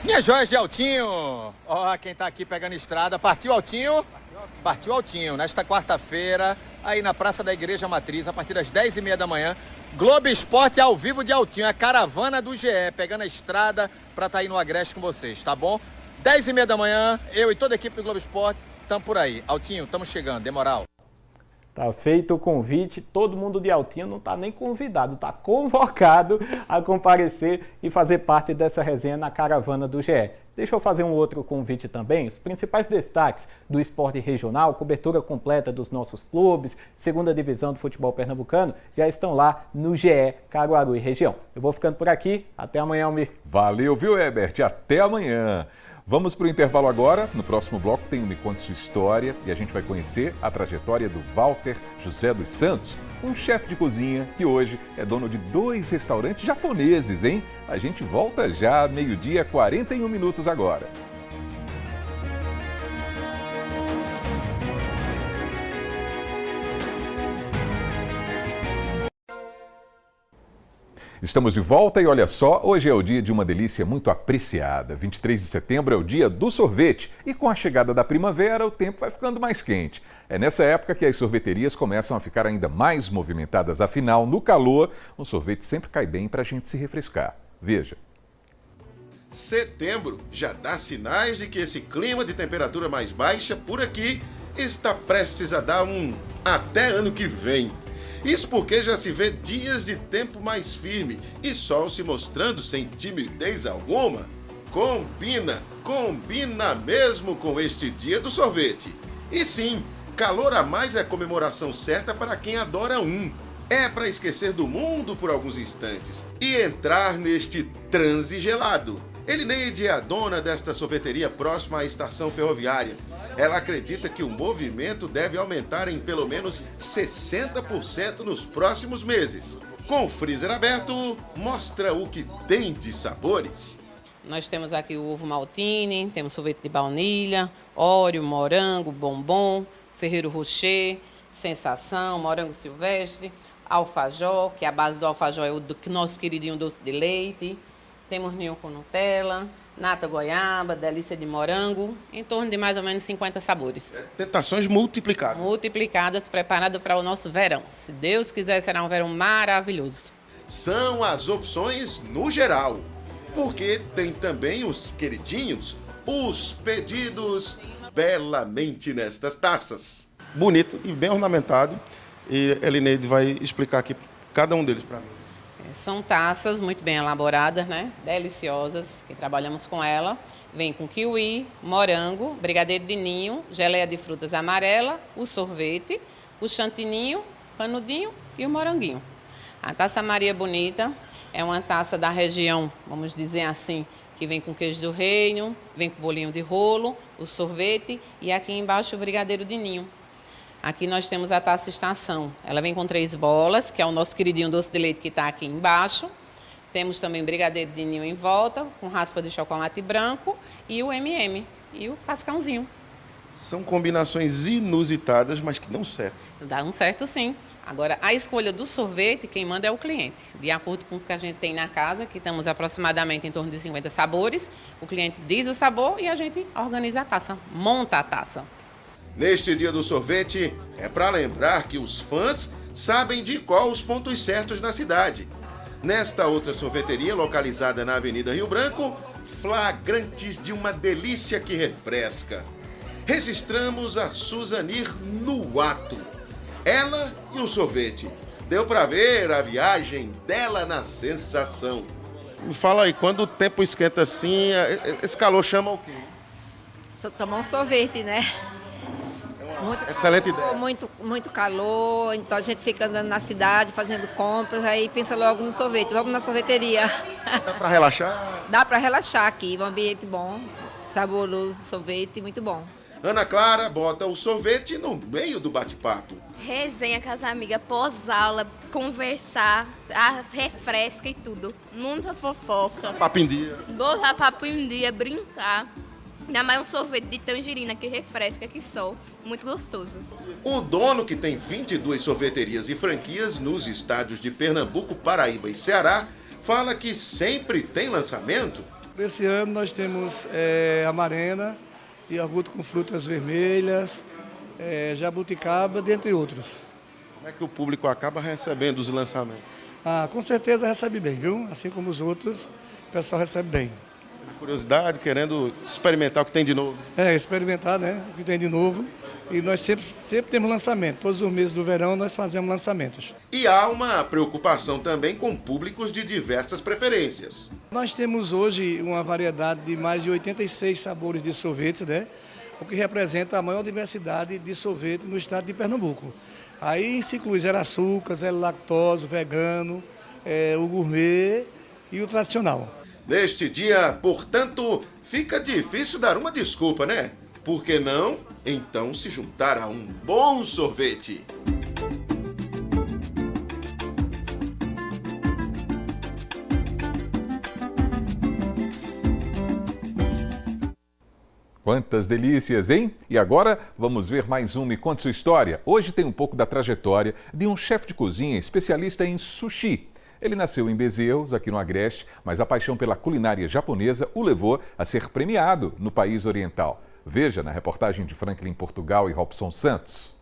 Minhas joias de Altinho, ó, quem tá aqui pegando estrada, partiu Altinho? Partiu Altinho, nesta quarta-feira, aí na Praça da Igreja Matriz, a partir das 10h30 da manhã, Globo Esporte ao vivo de Altinho, a caravana do GE, pegando a estrada para estar aí no Agreste com vocês, tá bom? 10h30 da manhã, eu e toda a equipe do Globo Esporte estamos por aí. Altinho, estamos chegando, de moral. Tá feito o convite, todo mundo de Altinho não tá nem convidado, tá convocado a comparecer e fazer parte dessa resenha na caravana do GE. Deixa eu fazer um outro convite também. Os principais destaques do esporte regional, cobertura completa dos nossos clubes, segunda divisão do futebol pernambucano, já estão lá no GE Caruaru e região. Eu vou ficando por aqui. Até amanhã, Almir. Valeu, viu, Herbert? Até amanhã. Vamos para o intervalo agora. No próximo bloco tem o Me Conte Sua História e a gente vai conhecer a trajetória do Walter José dos Santos, um chefe de cozinha que hoje é dono de 2 restaurantes japoneses, hein? A gente volta já, 12h, 41 minutos agora. Estamos de volta e olha só, hoje é o dia de uma delícia muito apreciada. 23 de setembro é o dia do sorvete e com a chegada da primavera o tempo vai ficando mais quente. É nessa época que as sorveterias começam a ficar ainda mais movimentadas. Afinal, no calor, um sorvete sempre cai bem para a gente se refrescar. Veja. Setembro já dá sinais de que esse clima de temperatura mais baixa por aqui está prestes a dar um até ano que vem. Isso porque já se vê dias de tempo mais firme e sol se mostrando sem timidez alguma. Combina mesmo com este dia do sorvete. E sim, calor a mais é a comemoração certa para quem adora um. É para esquecer do mundo por alguns instantes e entrar neste transe gelado. Elineide é a dona desta sorveteria próxima à estação ferroviária. Ela acredita que o movimento deve aumentar em pelo menos 60% nos próximos meses. Com o freezer aberto, mostra o que tem de sabores. Nós temos aqui o ovo maltine, temos sorvete de baunilha, Oreo, morango, bombom, Ferrero Rocher, sensação, morango silvestre, alfajor, que a base do alfajor é o do nosso queridinho doce de leite. Temos ninho com Nutella, nata goiaba, delícia de morango, em torno de mais ou menos 50 sabores. Tentações multiplicadas. Multiplicadas, preparadas para o nosso verão. Se Deus quiser, será um verão maravilhoso. São as opções no geral, porque tem também os queridinhos, os pedidos belamente nestas taças. Bonito e bem ornamentado, e a Elineide vai explicar aqui cada um deles para mim. São taças muito bem elaboradas, né? Deliciosas, que trabalhamos com ela. Vem com kiwi, morango, brigadeiro de ninho, geleia de frutas amarela, o sorvete, o chantininho, canudinho e o moranguinho. A taça Maria Bonita é uma taça da região, vamos dizer assim, que vem com queijo do reino, vem com bolinho de rolo, o sorvete e aqui embaixo o brigadeiro de ninho. Aqui nós temos a taça estação. Ela vem com 3 bolas, que é o nosso queridinho doce de leite que está aqui embaixo. Temos também brigadeiro de ninho em volta, com raspa de chocolate branco e o M&M e o cascãozinho. São combinações inusitadas, mas que dão certo. Dá um certo, sim. Agora, a escolha do sorvete, quem manda é o cliente. De acordo com o que a gente tem na casa, que estamos aproximadamente em torno de 50 sabores, o cliente diz o sabor e a gente organiza a taça, monta a taça. Neste dia do sorvete, é para lembrar que os fãs sabem de qual os pontos certos na cidade. Nesta outra sorveteria, localizada na Avenida Rio Branco, flagrantes de uma delícia que refresca. Registramos a Suzanir no ato. Ela e o sorvete. Deu para ver a viagem dela na sensação. Me fala aí, quando o tempo esquenta assim, esse calor chama o quê? Tomar um sorvete, né? Excelente ideia. Muito calor, então a gente fica andando na cidade, fazendo compras, aí pensa logo no sorvete. Vamos na sorveteria. Dá para relaxar? Dá para relaxar aqui, um ambiente bom, saboroso, sorvete, muito bom. Ana Clara bota o sorvete no meio do bate-papo. Resenha com as amigas, pós-aula, conversar, refresca e tudo. Muita fofoca. Papo em dia. Botar papo em dia, brincar. Ainda mais um sorvete de tangerina que refresca, que sol. Muito gostoso. O dono, que tem 22 sorveterias e franquias nos estádios de Pernambuco, Paraíba e Ceará, fala que sempre tem lançamento. Esse ano nós temos amarena, iogurte com frutas vermelhas, jabuticaba, dentre outros. Como é que o público acaba recebendo os lançamentos? Com certeza recebe bem, viu? Assim como os outros, o pessoal recebe bem. Curiosidade, querendo experimentar o que tem de novo. Experimentar, né? O que tem de novo. E nós sempre temos lançamento. Todos os meses do verão nós fazemos lançamentos. E há uma preocupação também com públicos de diversas preferências. Nós temos hoje uma variedade de mais de 86 sabores de sorvetes, né? O que representa a maior diversidade de sorvete no estado de Pernambuco. Aí se inclui zero açúcar, zero lactose, vegano, o gourmet e o tradicional. Neste dia, portanto, fica difícil dar uma desculpa, né? Por que não, então, se juntar a um bom sorvete? Quantas delícias, hein? E agora vamos ver mais uma e conte sua história. Hoje tem um pouco da trajetória de um chefe de cozinha especialista em sushi. Ele nasceu em Bezerros, aqui no Agreste, mas a paixão pela culinária japonesa o levou a ser premiado no país oriental. Veja na reportagem de Franklin Portugal e Robson Santos.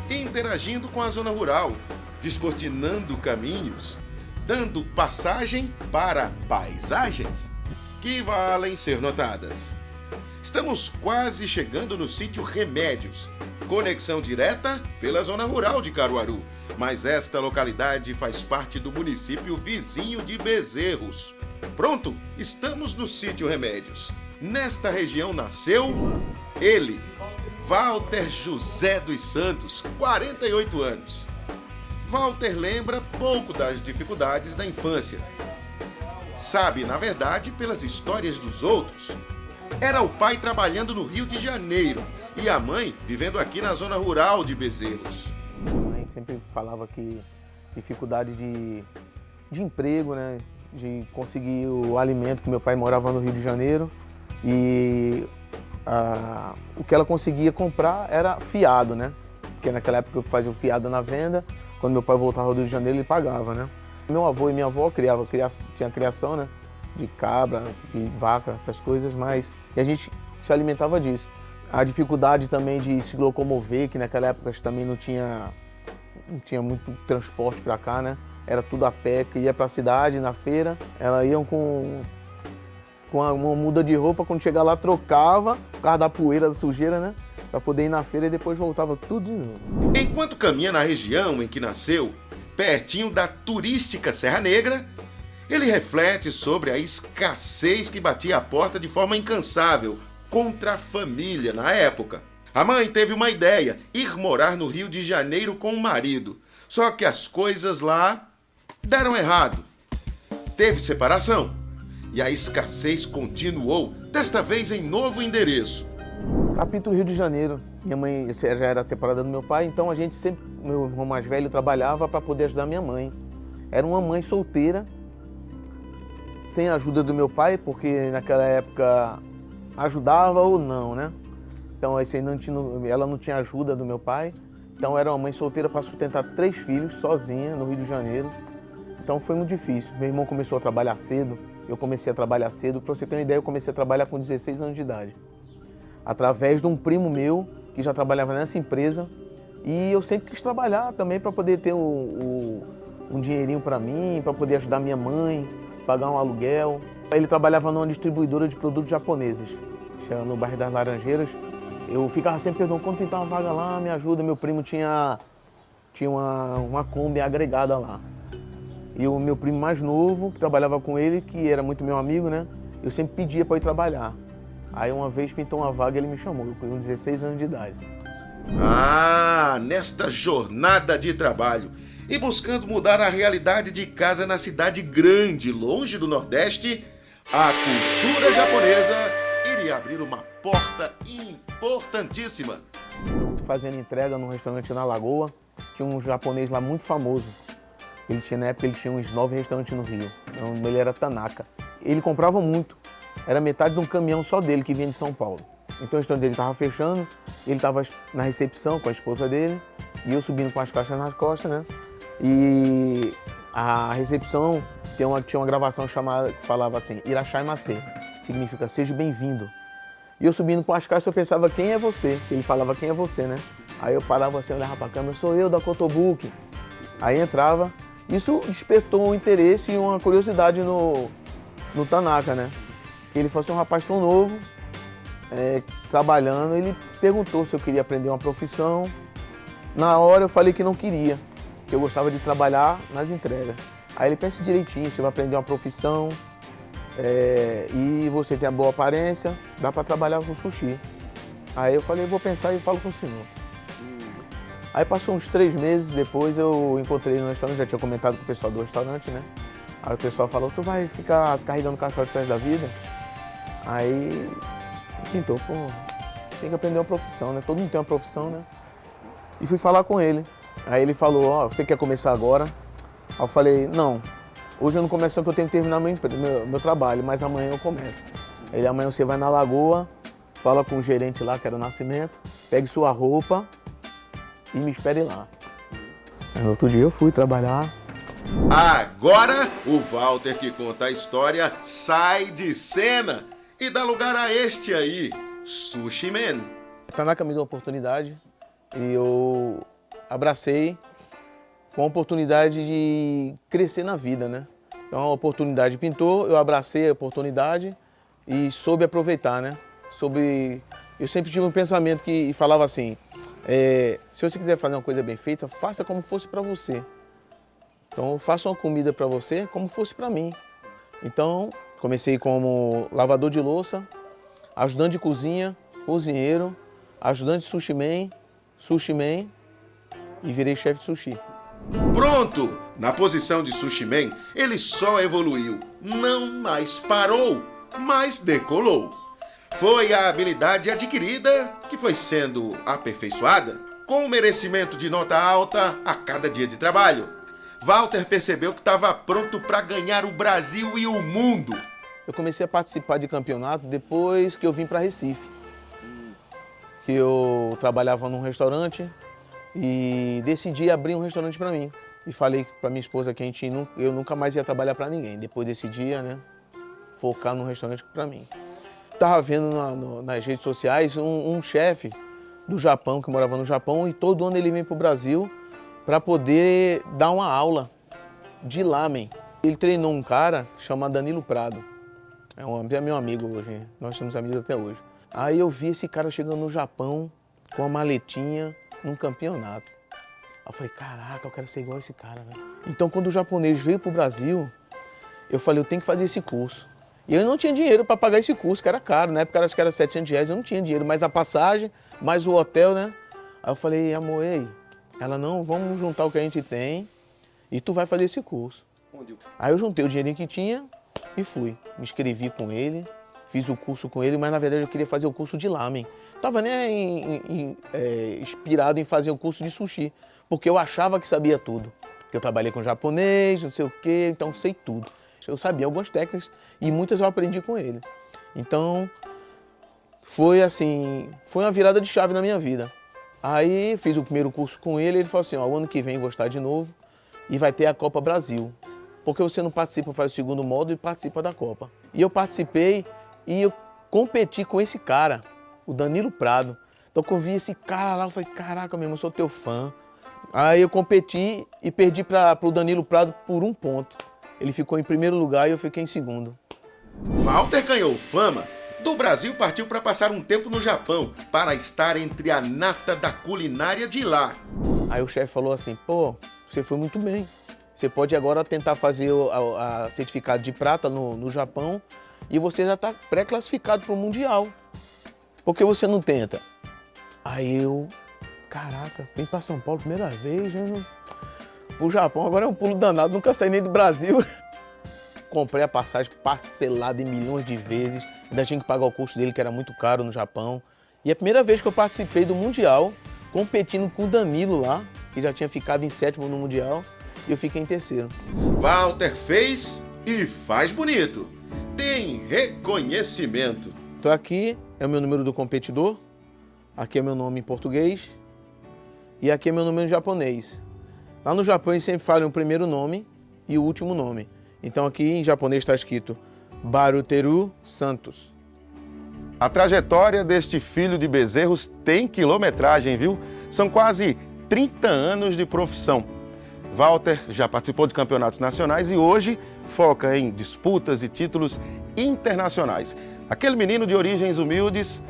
Interagindo com a zona rural, descortinando caminhos, dando passagem para paisagens que valem ser notadas. Estamos quase chegando no sítio Remédios, conexão direta pela zona rural de Caruaru, mas esta localidade faz parte do município vizinho de Bezerros. Pronto, estamos no sítio Remédios. Nesta região nasceu ele, Walter José dos Santos, 48 anos. Walter lembra pouco das dificuldades da infância. Sabe, na verdade, pelas histórias dos outros. Era o pai trabalhando no Rio de Janeiro e a mãe vivendo aqui na zona rural de Bezerros. A mãe sempre falava que dificuldade de emprego, né? De conseguir o alimento, que meu pai morava no Rio de Janeiro e o que ela conseguia comprar era fiado, né? Porque naquela época eu fazia o fiado na venda, quando meu pai voltava ao Rio de Janeiro ele pagava, né? Meu avô e minha avó tinha criação, né? De cabra e vaca, essas coisas, mas a gente se alimentava disso. A dificuldade também de se locomover, que naquela época também não tinha muito transporte para cá, né? Era tudo a pé, que ia para a cidade, na feira, elas iam com uma muda de roupa, quando chegar lá trocava, por causa da poeira, da sujeira, né? Para poder ir na feira e depois voltava tudo de novo. Enquanto caminha na região em que nasceu, pertinho da turística Serra Negra, ele reflete sobre a escassez que batia a porta de forma incansável contra a família na época. A mãe teve uma ideia, ir morar no Rio de Janeiro com o marido. Só que as coisas lá deram errado. Teve separação. E a escassez continuou, desta vez em novo endereço. Capítulo Rio de Janeiro. Minha mãe já era separada do meu pai, então a gente sempre, meu irmão mais velho, trabalhava para poder ajudar minha mãe. Era uma mãe solteira, sem a ajuda do meu pai, porque naquela época ajudava ou não, né? Então ela não tinha ajuda do meu pai, então era uma mãe solteira para sustentar 3 filhos, sozinha, no Rio de Janeiro. Então foi muito difícil. Meu irmão começou a trabalhar cedo, eu comecei a trabalhar cedo. Para você ter uma ideia, eu comecei a trabalhar com 16 anos de idade. Através de um primo meu, que já trabalhava nessa empresa. E eu sempre quis trabalhar também para poder ter um dinheirinho para mim, para poder ajudar minha mãe, pagar um aluguel. Ele trabalhava numa distribuidora de produtos japoneses, no bairro das Laranjeiras. Eu ficava sempre perguntando, quando pintar uma vaga lá, me ajuda. Meu primo tinha uma Kombi agregada lá. E o meu primo mais novo, que trabalhava com ele, que era muito meu amigo, né? Eu sempre pedia para ir trabalhar. Aí uma vez pintou uma vaga e ele me chamou, eu com 16 anos de idade. Ah, nesta jornada de trabalho e buscando mudar a realidade de casa na cidade grande, longe do Nordeste, a cultura japonesa iria abrir uma porta importantíssima. Fazendo entrega num restaurante na Lagoa, tinha um japonês lá muito famoso. Na época ele tinha uns 9 restaurantes no Rio, o nome dele era Tanaka. Ele comprava muito, era metade de um caminhão só dele que vinha de São Paulo. Então o restaurante dele estava fechando, ele estava na recepção com a esposa dele, e eu subindo com as caixas nas costas, né? E A recepção tinha uma gravação chamada que falava assim, Irachai-Masê, significa seja bem-vindo. E eu subindo com as caixas, eu pensava, quem é você? Ele falava, quem é você, né? Aí eu parava assim, olhava pra câmera, sou eu da Cotobuque. Aí entrava, isso despertou um interesse e uma curiosidade no Tanaka, né? Ele fosse um rapaz tão novo, trabalhando, ele perguntou se eu queria aprender uma profissão. Na hora eu falei que não queria, que eu gostava de trabalhar nas entregas. Aí ele pensa direitinho, você vai aprender uma profissão e você tem a boa aparência, dá para trabalhar com sushi. Aí eu falei, vou pensar e falo com o senhor. Aí passou uns 3 meses, depois eu encontrei no restaurante, já tinha comentado com o pessoal do restaurante, né? Aí o pessoal falou, tu vai ficar carregando caixote pro resto da vida? Aí pintou, pô, tem que aprender uma profissão, né? Todo mundo tem uma profissão, né? E fui falar com ele. Aí ele falou, ó, você quer começar agora? Aí eu falei, não, hoje eu não começo porque eu tenho que terminar meu trabalho, mas amanhã eu começo. Ele, amanhã você vai na Lagoa, fala com o gerente lá, que era o Nascimento, pegue sua roupa e me espere lá. Aí, no outro dia eu fui trabalhar. Agora, o Walter que conta a história sai de cena e dá lugar a este aí, Sushi Man. Tanaka me deu uma oportunidade e eu abracei com a oportunidade de crescer na vida, né? Então a oportunidade pintou, eu abracei a oportunidade e soube aproveitar, né? Eu sempre tive um pensamento que falava assim, se você quiser fazer uma coisa bem feita, faça como fosse para você. Então eu faço uma comida para você como fosse para mim. Então comecei como lavador de louça, ajudante de cozinha, cozinheiro, ajudante de sushi man e virei chefe de sushi. Pronto! Na posição de Sushi Man, ele só evoluiu, não mais parou, mas decolou. Foi a habilidade adquirida que foi sendo aperfeiçoada, com merecimento de nota alta a cada dia de trabalho. Walter percebeu que estava pronto para ganhar o Brasil e o mundo. Eu comecei a participar de campeonato depois que eu vim para Recife. Que eu trabalhava num restaurante e decidi abrir um restaurante para mim. E falei para minha esposa que eu nunca mais ia trabalhar para ninguém. Depois desse dia, né, focar num restaurante para mim. Estava vendo nas redes sociais um chefe do Japão, que morava no Japão, e todo ano ele vem para o Brasil para poder dar uma aula de lamen. Ele treinou um cara chamado Danilo Prado. É meu amigo hoje, nós somos amigos até hoje. Aí eu vi esse cara chegando no Japão com uma maletinha num campeonato. Aí eu falei, caraca, eu quero ser igual esse cara, velho. Então quando o japonês veio pro Brasil, eu falei, eu tenho que fazer esse curso. E eu não tinha dinheiro para pagar esse curso, que era caro. Na época acho que era R$700, eu não tinha dinheiro. Mas a passagem, mais o hotel, né? Aí eu falei, amor, ei. Ela, não, vamos juntar o que a gente tem e tu vai fazer esse curso. Aí eu juntei o dinheirinho que tinha e fui. Me inscrevi com ele, fiz o curso com ele, mas na verdade eu queria fazer o curso de lamen. Tava inspirado em fazer o curso de sushi, porque eu achava que sabia tudo. Eu trabalhei com japonês, não sei o quê, então sei tudo. Eu sabia algumas técnicas e muitas eu aprendi com ele. Então, foi uma virada de chave na minha vida. Aí fiz o primeiro curso com ele e ele falou assim, ó, o ano que vem vou estar de novo e vai ter a Copa Brasil. Porque você não participa, faz o segundo módulo e participa da Copa. E eu participei e eu competi com esse cara, o Danilo Prado. Então quando eu vi esse cara lá, eu falei, caraca, meu irmão, eu sou teu fã. Aí eu competi e perdi para o Danilo Prado por 1 ponto. Ele ficou em primeiro lugar e eu fiquei em segundo. Walter ganhou fama. Do Brasil partiu para passar um tempo no Japão, para estar entre a nata da culinária de lá. Aí o chefe falou assim, pô, você foi muito bem. Você pode agora tentar fazer a certificado de prata no Japão e você já está pré-classificado para o Mundial. Por que você não tenta? Aí eu, caraca, vim para São Paulo primeira vez, o Japão agora é um pulo danado, nunca saí nem do Brasil. Comprei a passagem parcelada em milhões de vezes, ainda tinha que pagar o curso dele, que era muito caro no Japão. E a primeira vez que eu participei do Mundial, competindo com o Danilo lá, que já tinha ficado em 7º no Mundial, e eu fiquei em 3º. Walter fez e faz bonito. Tem reconhecimento. Então aqui é o meu número do competidor, aqui é meu nome em português e aqui é meu número em japonês. Lá no Japão eles sempre falam o primeiro nome e o último nome. Então aqui em japonês está escrito Baruteru Santos. A trajetória deste filho de Bezerros tem quilometragem, viu? São quase 30 anos de profissão. Walter já participou de campeonatos nacionais e hoje foca em disputas e títulos internacionais. Aquele menino de origens humildes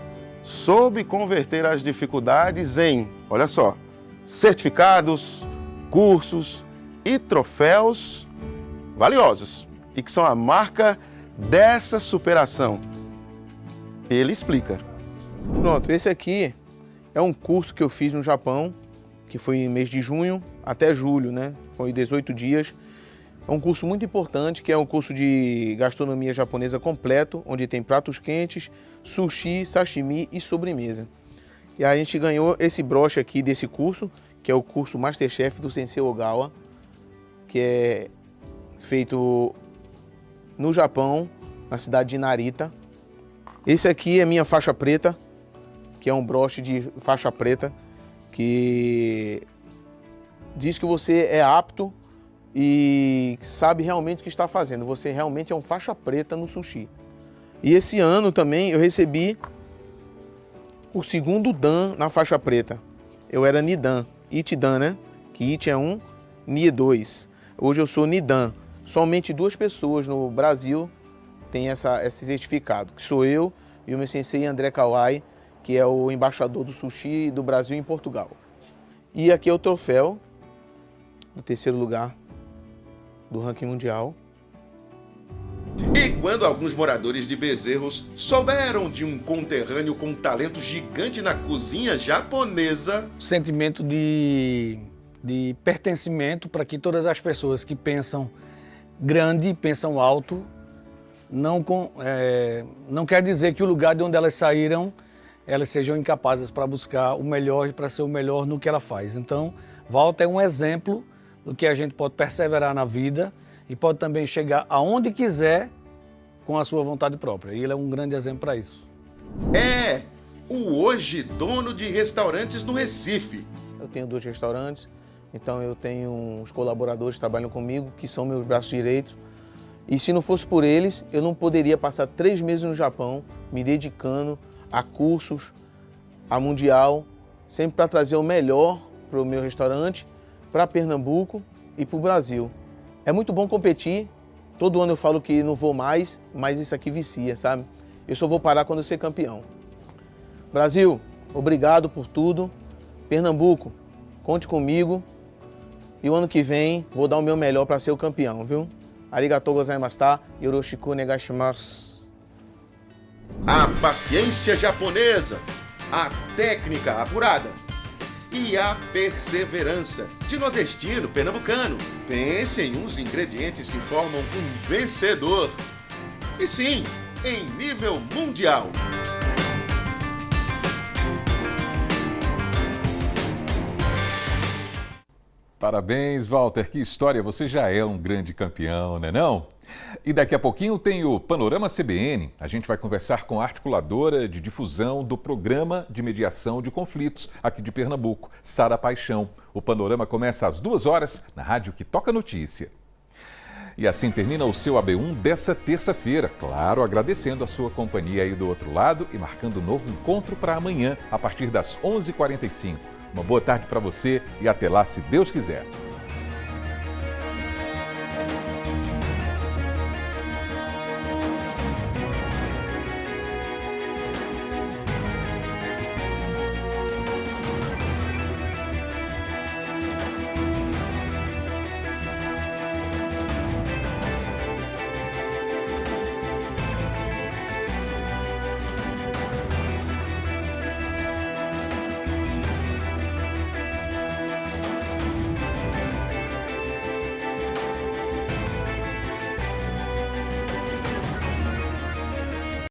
soube converter as dificuldades em, olha só, certificados, cursos e troféus valiosos e que são a marca dessa superação. Ele explica. Pronto, esse aqui é um curso que eu fiz no Japão, que foi em mês de junho até julho, né? Foi 18 dias. É um curso muito importante, que é um curso de gastronomia japonesa completo, onde tem pratos quentes, sushi, sashimi e sobremesa. E aí a gente ganhou esse broche aqui desse curso, que é o curso Masterchef do Sensei Ogawa, que é feito no Japão, na cidade de Narita. Esse aqui é minha faixa preta, que é um broche de faixa preta, que diz que você é apto e sabe realmente o que está fazendo. Você realmente é um faixa preta no sushi. E esse ano também eu recebi o segundo Dan na faixa preta. Eu era Nidan, Ichidan, né? Que Ichi é 1, Ni é 2. Hoje eu sou Nidan. Somente 2 pessoas no Brasil têm esse certificado, que sou eu e o meu sensei André Kawai, que é o embaixador do sushi do Brasil em Portugal. E aqui é o troféu do 3º lugar do ranking mundial. E quando alguns moradores de Bezerros souberam de um conterrâneo com talento gigante na cozinha japonesa... Sentimento de pertencimento para que todas as pessoas que pensam grande, pensam alto, não quer dizer que o lugar de onde elas saíram, elas sejam incapazes para buscar o melhor e para ser o melhor no que ela faz. Então, Walter é um exemplo do que a gente pode perseverar na vida e pode também chegar aonde quiser com a sua vontade própria. E ele é um grande exemplo para isso. É o hoje dono de restaurantes no Recife. Eu tenho 2 restaurantes, então eu tenho uns colaboradores que trabalham comigo, que são meus braços direitos. E se não fosse por eles, eu não poderia passar 3 meses no Japão, me dedicando a cursos, a mundial, sempre para trazer o melhor para o meu restaurante, para Pernambuco e para o Brasil. É muito bom competir, todo ano eu falo que não vou mais, mas isso aqui vicia, sabe? Eu só vou parar quando eu ser campeão. Brasil, obrigado por tudo. Pernambuco, conte comigo. E o ano que vem vou dar o meu melhor para ser o campeão, viu? Arigatou gozaimashita, yoroshiku onegaishimasu. A paciência japonesa, a técnica apurada e a perseverança de nordestino pernambucano. Pense em uns ingredientes que formam um vencedor. E sim, em nível mundial. Parabéns, Walter, que história, você já é um grande campeão, né não? E daqui a pouquinho tem o Panorama CBN. A gente vai conversar com a articuladora de difusão do Programa de Mediação de Conflitos aqui de Pernambuco, Sara Paixão. O Panorama começa às 2h na rádio que toca notícia. E assim termina o seu AB1 dessa terça-feira. Claro, agradecendo a sua companhia aí do outro lado e marcando um novo encontro para amanhã, a partir das 11h45. Uma boa tarde para você e até lá, se Deus quiser.